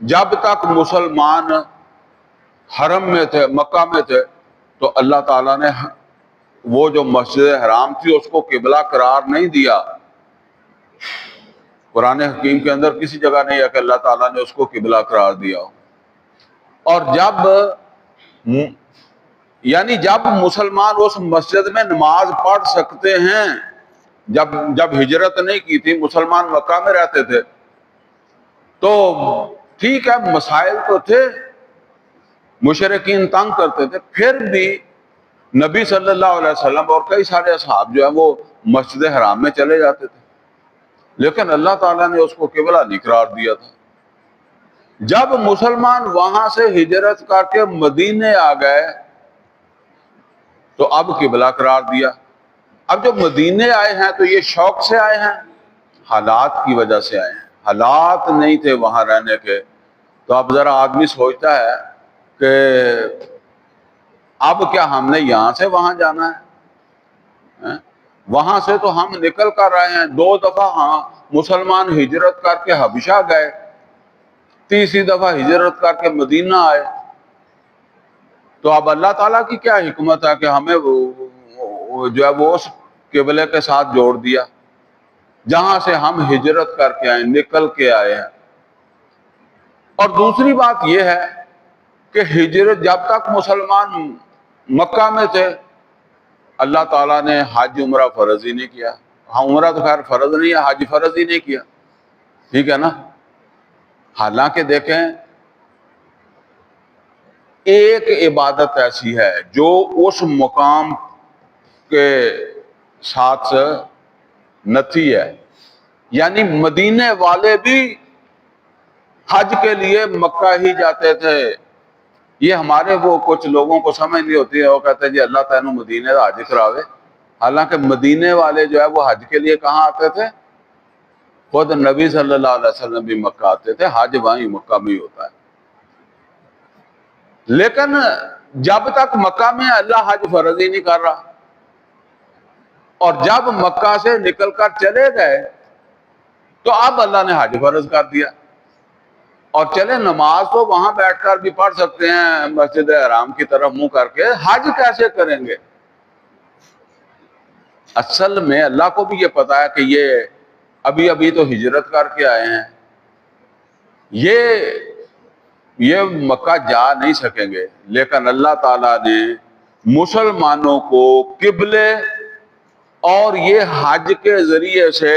جب تک مسلمان حرم میں تھے، مکہ میں تھے، تو اللہ تعالیٰ نے وہ جو مسجد حرام تھی اس کو قبلہ قرار نہیں دیا۔ قرآن حکیم کے اندر کسی جگہ نہیں ہے کہ اللہ تعالیٰ نے اس کو قبلہ قرار دیا ہو۔ اور جب مسلمان اس مسجد میں نماز پڑھ سکتے ہیں، جب ہجرت نہیں کی تھی، مسلمان مکہ میں رہتے تھے، تو ٹھیک ہے مسائل تو تھے، مشرکین تنگ کرتے تھے، پھر بھی نبی صلی اللہ علیہ وسلم اور کئی سارے اصحاب جو ہیں وہ مسجد حرام میں چلے جاتے تھے، لیکن اللہ تعالیٰ نے اس کو قبلہ نہیں قرار دیا تھا۔ جب مسلمان وہاں سے ہجرت کر کے مدینے آ گئے تو اب قبلہ قرار دیا۔ اب جو مدینے آئے ہیں تو یہ شوق سے آئے ہیں، حالات کی وجہ سے آئے ہیں، حالات نہیں تھے وہاں رہنے کے۔ تو اب ذرا آدمی سوچتا ہے کہ اب کیا ہم نے یہاں سے وہاں جانا ہے؟ وہاں سے تو ہم نکل کر رہے ہیں، 2 دفعہ ہاں مسلمان ہجرت کر کے حبشہ گئے، تیسری دفعہ ہجرت کر کے مدینہ آئے، تو اب اللہ تعالیٰ کی کیا حکمت ہے کہ ہمیں جو ہے وہ اس قبلے کے ساتھ جوڑ دیا جہاں سے ہم ہجرت کر کے آئے، نکل کے آئے ہیں۔ اور دوسری بات یہ ہے کہ ہجرت جب تک مسلمان مکہ میں تھے اللہ تعالیٰ نے حج عمرہ فرض ہی نہیں کیا۔ ہاں عمرہ تو خیر فرض نہیں ہے، حج فرض ہی نہیں کیا، ٹھیک ہے نا۔ حالانکہ دیکھیں ایک عبادت ایسی ہے جو اس مقام کے ساتھ نتھی ہے، یعنی مدینے والے بھی حج کے لیے مکہ ہی جاتے تھے۔ یہ ہمارے وہ کچھ لوگوں کو سمجھ نہیں ہوتی ہے، وہ کہتے ہیں جی اللہ تعالیٰ مدینے کا حج کراوے، حالانکہ مدینے والے جو ہے وہ حج کے لیے کہاں آتے تھے؟ خود نبی صلی اللہ علیہ وسلم بھی مکہ آتے تھے، حج وہیں مکہ میں ہی ہوتا ہے۔ لیکن جب تک مکہ میں اللہ حج فرض ہی نہیں کر رہا، اور جب مکہ سے نکل کر چلے گئے تو اب اللہ نے حج فرض کر دیا۔ اور چلے نماز تو وہاں بیٹھ کر بھی پڑھ سکتے ہیں مسجد حرام کی طرف منہ کر کے، حج کیسے کریں گے؟ اصل میں اللہ کو بھی یہ پتا ہے کہ یہ ابھی تو ہجرت کر کے آئے ہیں، یہ مکہ جا نہیں سکیں گے، لیکن اللہ تعالیٰ نے مسلمانوں کو قبلے اور یہ حج کے ذریعے سے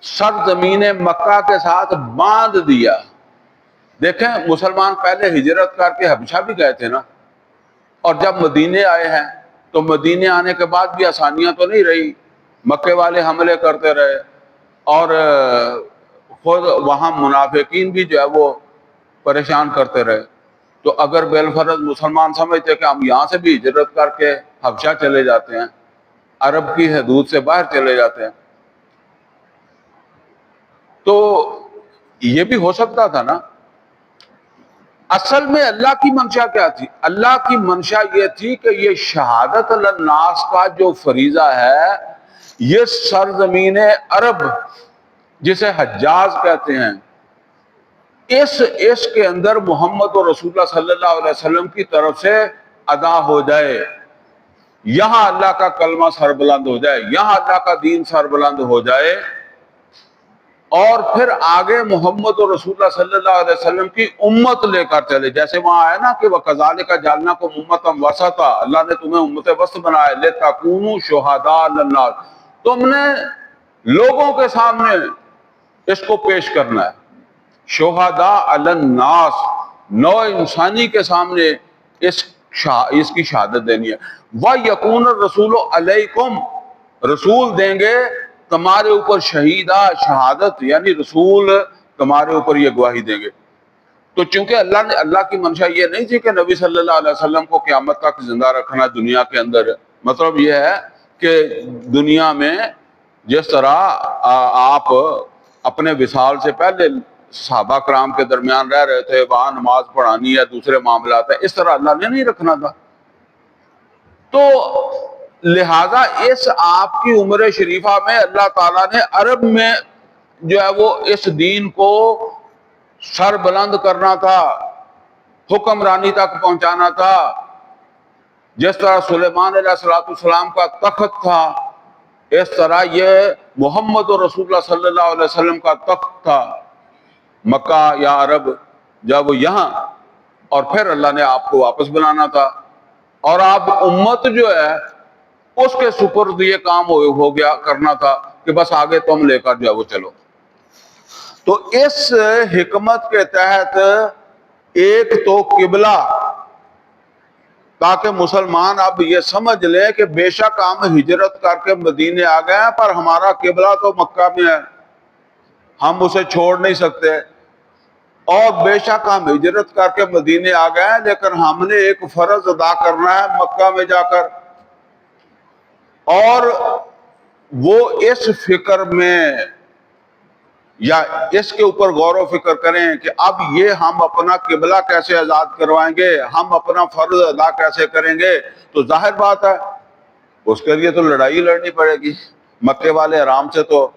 سرزمین مکہ کے ساتھ باندھ دیا۔ دیکھیں مسلمان پہلے ہجرت کر کے حبشہ بھی گئے تھے نا، اور جب مدینے آئے ہیں تو مدینے آنے کے بعد بھی آسانیاں تو نہیں رہی، مکے والے حملے کرتے رہے، اور خود وہاں منافقین بھی جو ہے وہ پریشان کرتے رہے۔ تو اگر بالفرض مسلمان سمجھتے کہ ہم یہاں سے بھی ہجرت کر کے حبشہ چلے جاتے ہیں، عرب کی حدود سے باہر چلے جاتے ہیں، تو یہ بھی ہو سکتا تھا نا۔ اصل میں اللہ کی منشا کیا تھی؟ اللہ کی منشا یہ تھی کہ یہ شہادت للناس کا جو فریضہ ہے، یہ سرزمین عرب جسے حجاز کہتے ہیں، اس کے اندر محمد و رسول اللہ صلی اللہ علیہ وسلم کی طرف سے ادا ہو جائے، یہاں اللہ کا کلمہ سربلند ہو جائے، یہاں اللہ کا دین سربلند ہو جائے، اور پھر آگے محمد و رسول اللہ صلی اللہ علیہ وسلم کی امت لے کر چلے. جیسے وہاں آیا نا کہ وَكَذَلِكَ جَعَلْنَاكُمْ أُمَّةً وَسَطًا، اللہ نے تمہیں امت وسط بنایا، لِتَكُونُوا شُهَدَاءَ عَلَى النَّاسِ، تم نے لوگوں کے سامنے اس کو پیش کرنا ہے، شہداء علی الناس، نوع انسانی کے سامنے اس کی شہادت دینی ہے. وَيَكُونَ الرَّسُولُ عَلَيْكُمْ، رسول دیں گے تمہارے اوپر شہیدہ، شہادت یعنی رسول تمہارے اوپر یہ گواہی دیں گے. تو چونکہ اللہ کی منشا یہ نہیں تھی کہ نبی صلی اللہ علیہ وسلم کو قیامت تک زندہ رکھنا دنیا کے اندر، مطلب یہ ہے کہ دنیا میں جس طرح آپ اپنے وصال سے پہلے صحابہ کرام کے درمیان رہ رہے تھے، وہاں نماز پڑھانی ہے، دوسرے معاملات ہیں، اس طرح اللہ نے نہیں رکھنا تھا. تو لہذا اس آپ کی عمر شریفہ میں اللہ تعالیٰ نے عرب میں جو ہے وہ اس دین کو سر بلند کرنا تھا، حکمرانی تک پہنچانا تھا. جس طرح سلیمان علیہ السلام کا تخت تھا، اس طرح یہ محمد رسول اللہ صلی اللہ علیہ وسلم کا تخت تھا، مکہ یا عرب جب وہ یہاں، اور پھر اللہ نے آپ کو واپس بنانا تھا، اور آپ امت جو ہے اس کے سپرد یہ کام ہو گیا کرنا تھا کہ بس آگے تم لے کر جو ہے وہ چلو. تو اس حکمت کے تحت ایک تو قبلہ، تاکہ مسلمان اب یہ سمجھ لیں کہ بے شک ہم ہجرت کر کے مدینے آ گئے ہیں، پر ہمارا قبلہ تو مکہ میں ہے، ہم اسے چھوڑ نہیں سکتے. اور بے شک ہم ہجرت کر کے مدینے آ گئے ہیں، لیکن ہم نے ایک فرض ادا کرنا ہے مکہ میں جا کر. اور وہ اس فکر میں یا اس کے اوپر غور و فکر کریں کہ اب یہ ہم اپنا قبلہ کیسے آزاد کروائیں گے، ہم اپنا فرض ادا کیسے کریں گے. تو ظاہر بات ہے اس کے لیے تو لڑائی لڑنی پڑے گی، مکے والے حرام سے تو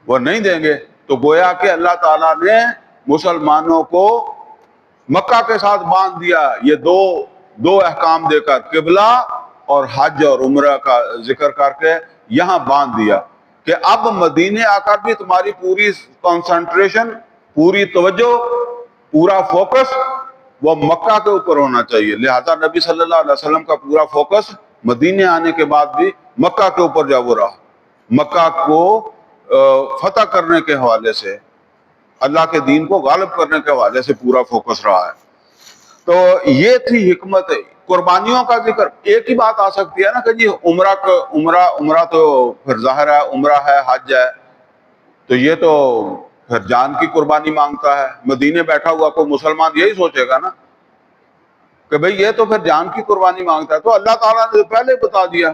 وہ نہیں دیں گے. تو گویا کہ اللہ تعالیٰ نے مسلمانوں کو مکہ کے ساتھ باندھ دیا، یہ دو احکام دے کر، قبلہ اور حج اور عمرہ کا ذکر کر کے یہاں باندھ دیا کہ اب مدینے آ کر بھی تمہاری پوری کنسنٹریشن، پوری توجہ، پورا فوکس وہ مکہ کے اوپر ہونا چاہیے. لہذا نبی صلی اللہ علیہ وسلم کا پورا فوکس مدینے آنے کے بعد بھی مکہ کے اوپر جا وہ رہا، مکہ کو فتح کرنے کے حوالے سے، اللہ کے دین کو غالب کرنے کے حوالے سے پورا فوکس رہا ہے. تو یہ تھی حکمت. قربانیوں کا ذکر ایک ہی بات آ سکتی ہے نا کہ جی عمرہ تو پھر ظاہر ہے، عمرہ ہے، حج ہے، تو یہ تو پھر جان کی قربانی مانگتا ہے. مدینے بیٹھا ہوا کوئی مسلمان یہی سوچے گا نا کہ بھئی یہ تو پھر جان کی قربانی مانگتا ہے. تو اللہ تعالیٰ نے پہلے بتا دیا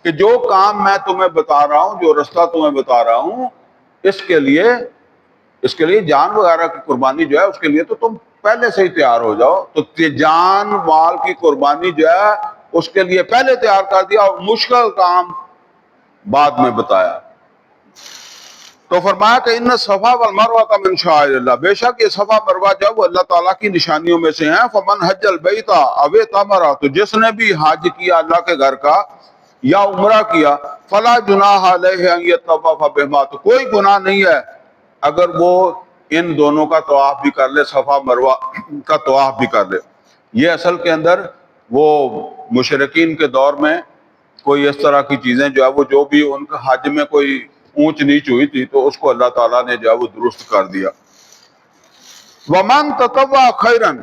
کہ جو کام میں تمہیں بتا رہا ہوں، جو رستہ تمہیں بتا رہا ہوں، اس کے لیے جان وغیرہ کی قربانی جو ہے اس کے لیے تو تم پہلے سے ہی تیار ہو جاؤ. تو جان مال کی قربانی جو ہے اس کے لیے پہلے تیار کر دیا، اور مشکل کام بعد میں بتایا. تو فرمایا کہ ان صفا والمروہ من شعائر اللہ، بے شک یہ صفا مروہ جو ہے وہ اللہ تعالیٰ کی نشانیوں میں سے ہیں. فمن حج البیت او اعتمر، تو جس نے بھی حج کیا اللہ کے گھر کا یا عمرہ کیا، فلا جناح علیہ ان یطوف بہما، تو کوئی گناہ نہیں ہے اگر وہ ان دونوں کا طواف بھی کر لے، صفا مروہ کا طواف بھی کر لے. یہ اصل کے اندر وہ مشرکین کے دور میں کوئی اس طرح کی چیزیں جو بھی ان کا حج میں کوئی اونچ نیچ ہوئی تھی تو اس کو اللہ تعالیٰ نے جو ہے وہ درست کر دیا. وَمَن تَطَوَّعَ خَيْرًا،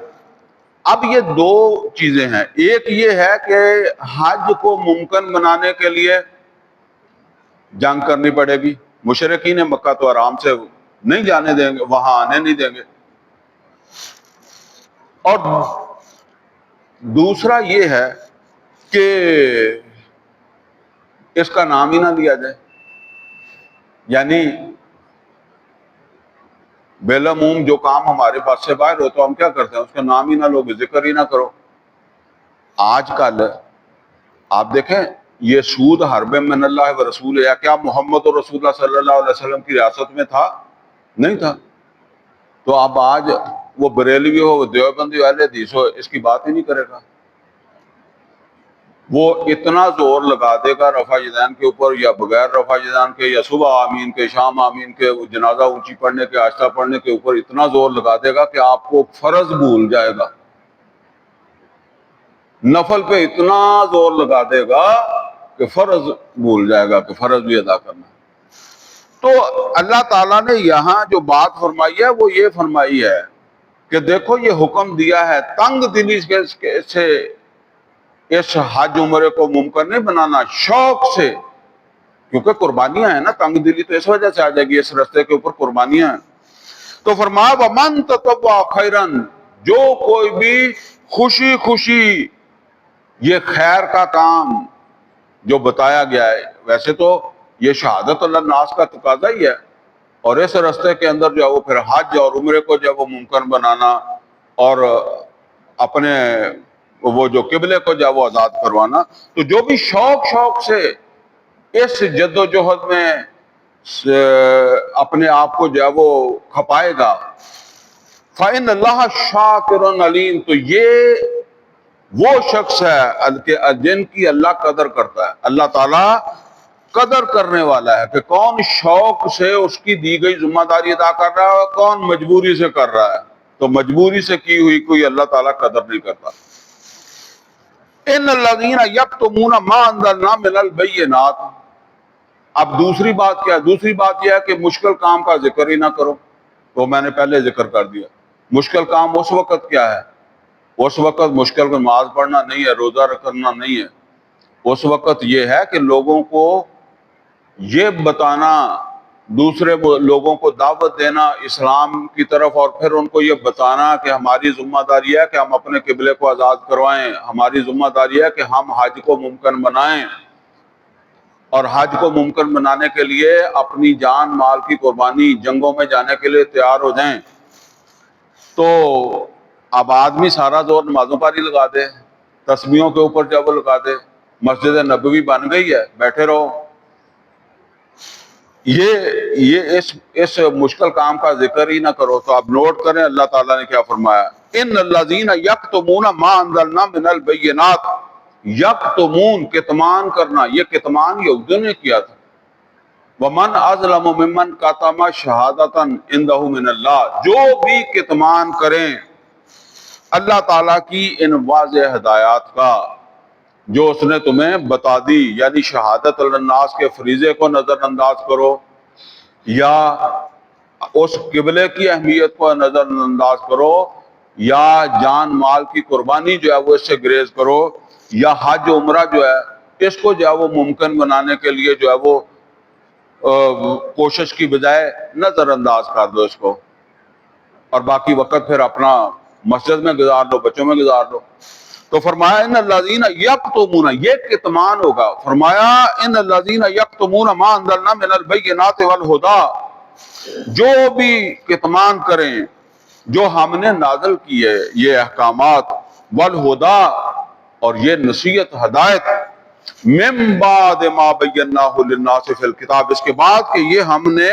اب یہ دو چیزیں ہیں. ایک یہ ہے کہ حج کو ممکن بنانے کے لیے جنگ کرنی پڑے گی، مشرکین مکہ تو آرام سے نہیں جانے دیں گے، وہاں آنے نہیں دیں گے. اور دوسرا یہ ہے کہ اس کا نام ہی نہ لیا جائے، یعنی بالعموم جو کام ہمارے پاس سے باہر ہوتا ہے ہم کیا کرتے ہیں؟ اس کا نام ہی نہ لو، ذکر ہی نہ کرو۔ آج کل آپ دیکھیں یہ سود حرب من اللہ و رسول، یا کیا محمد رسول اللہ صلی اللہ علیہ وسلم کی ریاست میں تھا؟ نہیں تھا۔ تو اب آج وہ بریلوی ہو، وہ دیوبندی ہو، اہل حدیث ہو، اس کی بات ہی نہیں کرے گا۔ وہ اتنا زور لگا دے گا رفع یدین کے اوپر یا بغیر رفع یدین کے، یا صبح آمین کے، شام آمین کے، جنازہ اونچی پڑھنے کے، آہستہ پڑھنے کے اوپر اتنا زور لگا دے گا کہ آپ کو فرض بھول جائے گا۔ نفل پہ اتنا زور لگا دے گا کہ فرض بھول جائے گا کہ فرض بھی ادا کرنا۔ تو اللہ تعالیٰ نے یہاں جو بات فرمائی ہے وہ یہ فرمائی ہے کہ دیکھو یہ حکم دیا ہے تنگ دلی سے اس حج عمرے کو ممکن نہیں بنانا، شوق سے، کیونکہ قربانیاں ہیں نا، تنگ دلی تو اس وجہ سے آ جائے گی، اس رستے کے اوپر قربانیاں ہیں۔ تو فرمایا وَمَن تَطَوَّعَ خَيْرًا، جو کوئی بھی خوشی خوشی یہ خیر کا کام جو بتایا گیا ہے، ویسے تو یہ شہادت اللہ الناس کا تقاضا ہی ہے، اور اس رستے کے اندر جو ہے وہ پھر حج اور عمرے کو جو ہے وہ ممکن بنانا اور اپنے وہ جو قبلے کو جو ہے وہ آزاد کروانا۔ تو جو بھی شوق سے اس جد و جہد میں اپنے آپ کو جو ہے وہ کھپائے گا، فَإِنَّ اللَّهَ شَاكِرٌ عَلِيمٌ، تو یہ وہ شخص ہے جن کی اللہ قدر کرتا ہے۔ اللہ تعالیٰ قدر کرنے والا ہے کہ کون شوق سے اس کی دی گئی ذمہ داری ادا کر رہا ہے، کون مجبوری سے کر رہا ہے۔ تو مجبوری سے کی ہوئی کوئی اللہ تعالیٰ قدر نہیں کرتا۔ ان الذین یکتمون ما انزلنا من البینات، اب دوسری بات کیا ہے؟ دوسری بات یہ ہے کہ مشکل کام کا ذکر ہی نہ کرو، تو میں نے پہلے ذکر کر دیا۔ مشکل کام اس وقت کیا ہے؟ اس وقت مشکل کو نماز پڑھنا نہیں ہے، روزہ رکھنا نہیں ہے، اس وقت یہ ہے کہ لوگوں کو یہ بتانا، دوسرے لوگوں کو دعوت دینا اسلام کی طرف، اور پھر ان کو یہ بتانا کہ ہماری ذمہ داری ہے کہ ہم اپنے قبلے کو آزاد کروائیں، ہماری ذمہ داری ہے کہ ہم حج کو ممکن بنائیں، اور حج کو ممکن بنانے کے لیے اپنی جان مال کی قربانی، جنگوں میں جانے کے لیے تیار ہو جائیں۔ تو اب آدمی سارا زور نمازوں پر ہی لگا دے، تسبیحوں کے اوپر جب وہ لگا دے، مسجد نبوی بن گئی ہے، بیٹھے رہو۔ یہ اس مشکل کام کا ذکر ہی نہ کرو۔ تو آپ نوٹ کریں اللہ تعالیٰ نے کیا فرمایا، ان الذین یکتمون ما انزلنا من البینات، یکتمون کتمان کرنا، یہ کتمان یہودیوں نے کیا تھا۔ ومن اظلم ممن کتم شہادۃ عندہ من اللہ، جو بھی کتمان کریں اللہ تعالیٰ کی ان واضح ہدایات کا جو اس نے تمہیں بتا دی، یعنی شہادت الناس کے فریضے کو نظر انداز کرو، یا اس قبلے کی اہمیت کو نظر انداز کرو، یا جان مال کی قربانی جو ہے وہ اس سے گریز کرو، یا حج عمرہ جو ہے اس کو جو ہے وہ ممکن بنانے کے لیے جو ہے وہ کوشش کی بجائے نظر انداز کر دو اس کو، اور باقی وقت پھر اپنا مسجد میں گزار لو، بچوں میں گزار لو۔ تو فرمایا ان الذین یکتمون، یہ کتمان ہوگا۔ فرمایا ان الذین یکتمون ما انزلنا من البینات والہدی، جو بھی کتمان کریں جو ہم نے نازل کیے یہ احکامات، والہدی، اور یہ نصیحت ہدایت، من بعد ما بیناہ للناس فی الکتاب، اس کے بعد کہ یہ ہم نے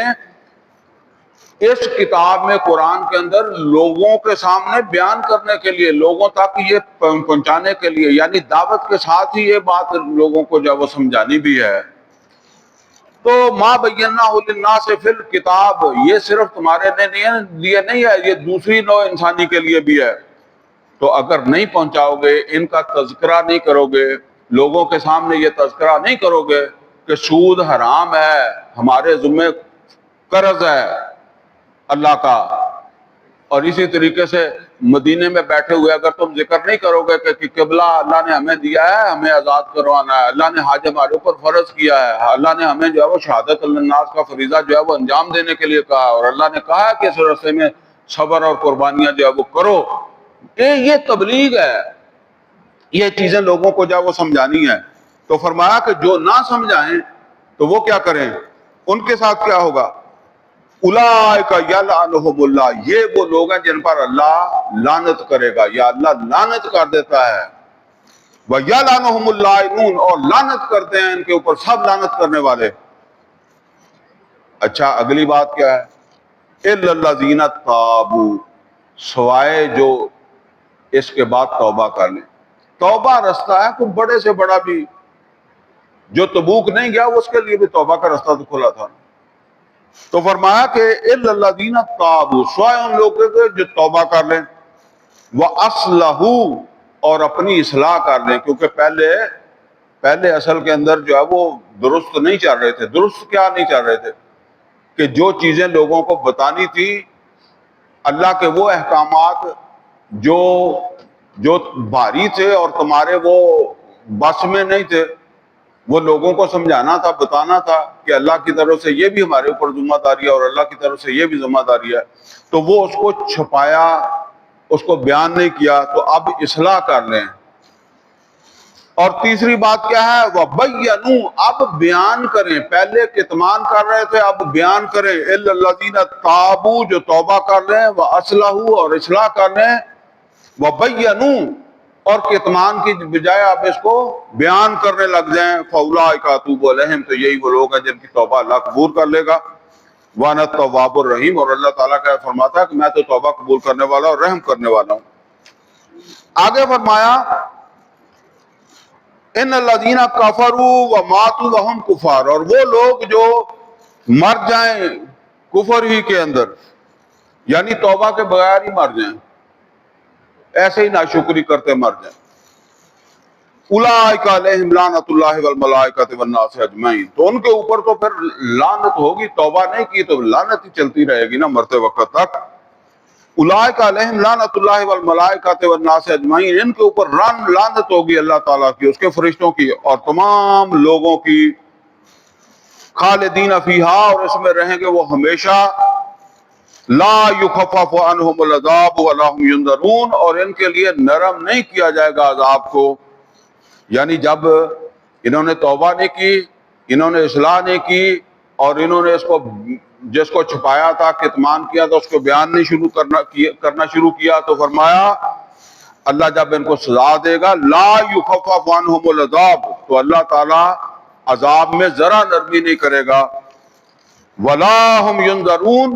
اس کتاب میں قرآن کے اندر لوگوں کے سامنے بیان کرنے کے لیے، لوگوں تک یہ پہنچانے کے لیے، یعنی دعوت کے ساتھ ہی یہ بات لوگوں کو جو وہ سمجھانی بھی ہے۔ تو ما بیناہ للناس فی الکتاب، یہ صرف تمہارے لیے نہیں ہے، یہ دوسری نوع انسانی کے لیے بھی ہے۔ تو اگر نہیں پہنچاؤ گے، ان کا تذکرہ نہیں کرو گے، لوگوں کے سامنے یہ تذکرہ نہیں کرو گے کہ سود حرام ہے، ہمارے ذمہ قرض ہے اللہ کا، اور اسی طریقے سے مدینے میں بیٹھے ہوئے اگر تم ذکر نہیں کرو گے کہ قبلہ اللہ نے ہمیں دیا ہے، ہمیں آزاد کروانا ہے، اللہ نے حج ہمارے اوپر فرض کیا ہے، اللہ نے ہمیں جو ہے وہ شہادت الناس کا فریضہ جو ہے وہ انجام دینے کے لیے کہا، اور اللہ نے کہا ہے کہ اس راستے میں صبر اور قربانیاں جو ہے وہ کرو، یہ تبلیغ ہے، یہ چیزیں لوگوں کو جو ہے وہ سمجھانی ہے۔ تو فرمایا کہ جو نہ سمجھائیں تو وہ کیا کریں، ان کے ساتھ کیا ہوگا، اولئک یلعنہم اللہ، یہ وہ لوگ ہیں جن پر اللہ لعنت کرے گا یا اللہ لعنت کر دیتا ہے. وَيَلْعَنُهُمُ اللَّاعِنُونَ، اور لعنت کرتے ہیں ان کے اوپر سب لعنت کرنے والے. اچھا اگلی بات کیا ہے؟ إِلَّا الَّذِينَ تَابُوا، سوائے جو اس کے بعد توبہ کر لیں. توبہ رستہ ہے کوئی بڑے سے بڑا بھی. جو تبوک نہیں گیا اس کے لیے بھی توبہ کا رستہ تو کھلا تھا. تو فرمایا کہ إِلَّا الَّذِينَ تَابُوا، سوائے ان لوگوں کے جو توبہ کر لیں، وَأَصْلَحُوا، اور اپنی اصلاح کر لیں. کیونکہ پہلے اصل کے اندر جو ہے وہ درست نہیں چل رہے تھے. درست کیا نہیں چل رہے تھے؟ کہ جو چیزیں لوگوں کو بتانی تھی، اللہ کے وہ احکامات جو بھاری تھے اور تمہارے وہ بس میں نہیں تھے، وہ لوگوں کو سمجھانا تھا، بتانا تھا کہ اللہ کی طرف سے یہ بھی ہمارے اوپر ذمہ داری ہے اور اللہ کی طرف سے یہ بھی ذمہ داری ہے. تو وہ اس کو چھپایا، اس کو بیان نہیں کیا. تو اب اصلاح کر لیں. اور تیسری بات کیا ہے؟ وَبَيَّنُوا، اب بیان کریں. پہلے کتمان کر رہے تھے، اب بیان کریں. إِلَّا الَّذِينَ تَابُوا، جو توبہ کر لیں، وَأَصْلَحُوا، اور اصلاح کر لیں. وَبَيَّنُوا، اور کتمان کی بجائے آپ اس کو بیان کرنے لگ جائیں. فَأُولَٰئِکَ أَتُوبُ عَلَيْهِمْ، تو یہی وہ لوگ ہیں جن کی توبہ اللہ قبول کر لے گا. وَأَنَا التَّوَّابُ الرَّحِيمُ، اور اللہ تعالیٰ کا فرماتا ہے کہ میں تو توبہ قبول کرنے والا اور رحم کرنے والا ہوں. آگے فرمایا ان الذین کفروا وماتوا وهم کفار، اور وہ لوگ جو مر جائیں کفر ہی کے اندر، یعنی توبہ کے بغیر ہی مر جائیں، ایسے ہی ناشکری کرتے مر جائیں. اولئک علیہم لعنۃ اللہ والملائکۃ والناس اجمعین، تو ان کے اوپر تو پھر لعنت ہوگی. توبہ نہیں کی تو لعنت ہی چلتی رہے گی نا مرتے وقت تک. اولئک علیہم لعنۃ اللہ والملائکۃ والناس اجمعین، ان کے اوپر لعنت ہوگی اللہ تعالیٰ کی، اس کے فرشتوں کی اور تمام لوگوں کی. خالدین فیہا، اور اس میں رہیں گے وہ ہمیشہ. لا یخفف عنہم العذاب ولا هم ینظرون، اور ان کے لیے نرم نہیں کیا جائے گا عذاب کو. یعنی جب انہوں نے توبہ نہیں کی، انہوں نے اصلاح نہیں کی، اور انہوں نے جس کو چھپایا تھا، کتمان کیا تھا، اس کو بیان نہیں کرنا شروع کیا، تو فرمایا اللہ جب ان کو سزا دے گا، لا یخفف عنہم العذاب، تو اللہ تعالیٰ عذاب میں ذرا نرمی نہیں کرے گا. ولا هم ینظرون،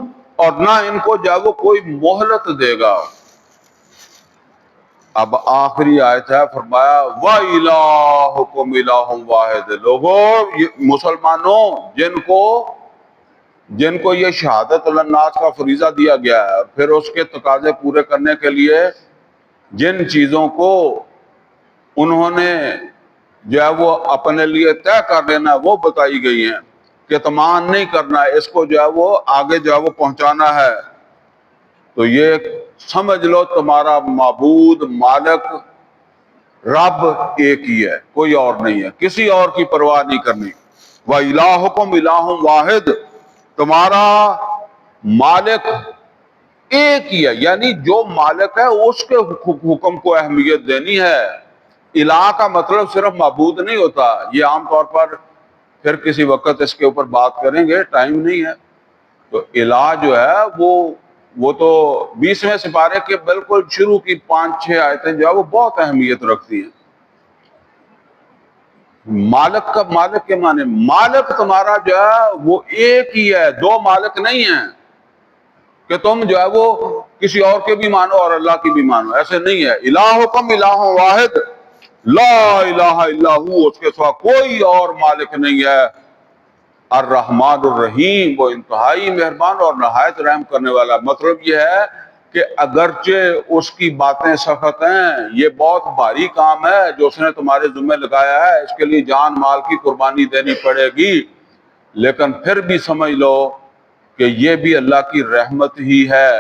اور نہ ان کو جب وہ کوئی مہلت دے گا. اب آخری آیت ہے، فرمایا وَإِلَٰهُكُمْ إِلَٰهٌ وَاحِدٌ. لوگوں، مسلمانوں، جن کو یہ شہادت الناس کا فریضہ دیا گیا ہے، پھر اس کے تقاضے پورے کرنے کے لیے جن چیزوں کو انہوں نے جو ہے وہ اپنے لیے طے کر لینا وہ بتائی گئی ہیں. کتمان نہیں کرنا ہے، اس کو جو ہے وہ آگے جو ہے وہ پہنچانا ہے. تو یہ سمجھ لو تمہارا معبود، مالک، رب ایک ہی ہے، کوئی اور نہیں ہے، کسی اور کی پرواہ نہیں کرنی. وَإِلَٰهُكُمْ إِلَٰهٌ وَاحِدٌ، تمہارا مالک ایک ہی ہے. یعنی جو مالک ہے اس کے حکم کو اہمیت دینی ہے. الہ کا مطلب صرف معبود نہیں ہوتا. یہ عام طور پر پھر کسی وقت اس کے اوپر بات کریں گے، ٹائم نہیں ہے. تو الہ جو ہے وہ تو 20ویں سپارے کے بالکل شروع کی 5-6 آیتیں جو ہے وہ بہت اہمیت رکھتی ہیں. مالک کے معنی، مالک تمہارا جو ہے وہ ایک ہی ہے، دو مالک نہیں ہیں کہ تم جو ہے وہ کسی اور کے بھی مانو اور اللہ کی بھی مانو. ایسے نہیں ہے. الہکم الہ واحد لا الہ الا ہو، اس کے سوا کوئی اور مالک نہیں ہے. الرحمن الرحیم، وہ انتہائی مہربان اور نہایت رحم کرنے والا. مطلب یہ ہے کہ اگرچہ اس کی باتیں سخت ہیں، یہ بہت بھاری کام ہے جو اس نے تمہارے ذمہ لگایا ہے، اس کے لیے جان مال کی قربانی دینی پڑے گی، لیکن پھر بھی سمجھ لو کہ یہ بھی اللہ کی رحمت ہی ہے.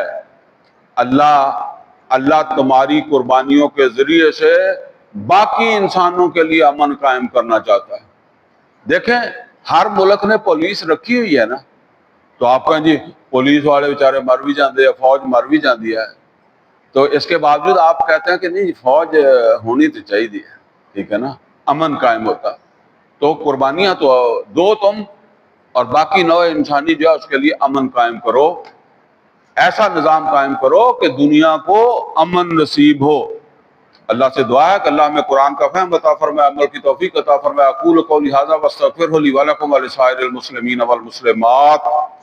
اللہ تمہاری قربانیوں کے ذریعے سے باقی انسانوں کے لیے امن قائم کرنا چاہتا ہے. دیکھیں ہر ملک نے پولیس رکھی ہوئی ہے نا، تو آپ کہیں جی پولیس والے بیچارے مر بھی جاندے ہیں، فوج مر بھی جاندی ہے، تو اس کے باوجود آپ کہتے ہیں کہ نہیں فوج ہونی تو چاہیے، ٹھیک ہے نا، امن قائم ہوتا. تو قربانیاں تو دو تم اور باقی نوع انسانی جو ہے اس کے لیے امن قائم کرو، ایسا نظام قائم کرو کہ دنیا کو امن نصیب ہو۔ اللہ سے دعا ہے کہ اللہ ہمیں قرآن کا فہم عطا فرمائے، عمل کی توفیق عطا فرمائے۔ اقول قولی ھذا واستغفر لی ولکم ولسائر المسلمین والمسلمات۔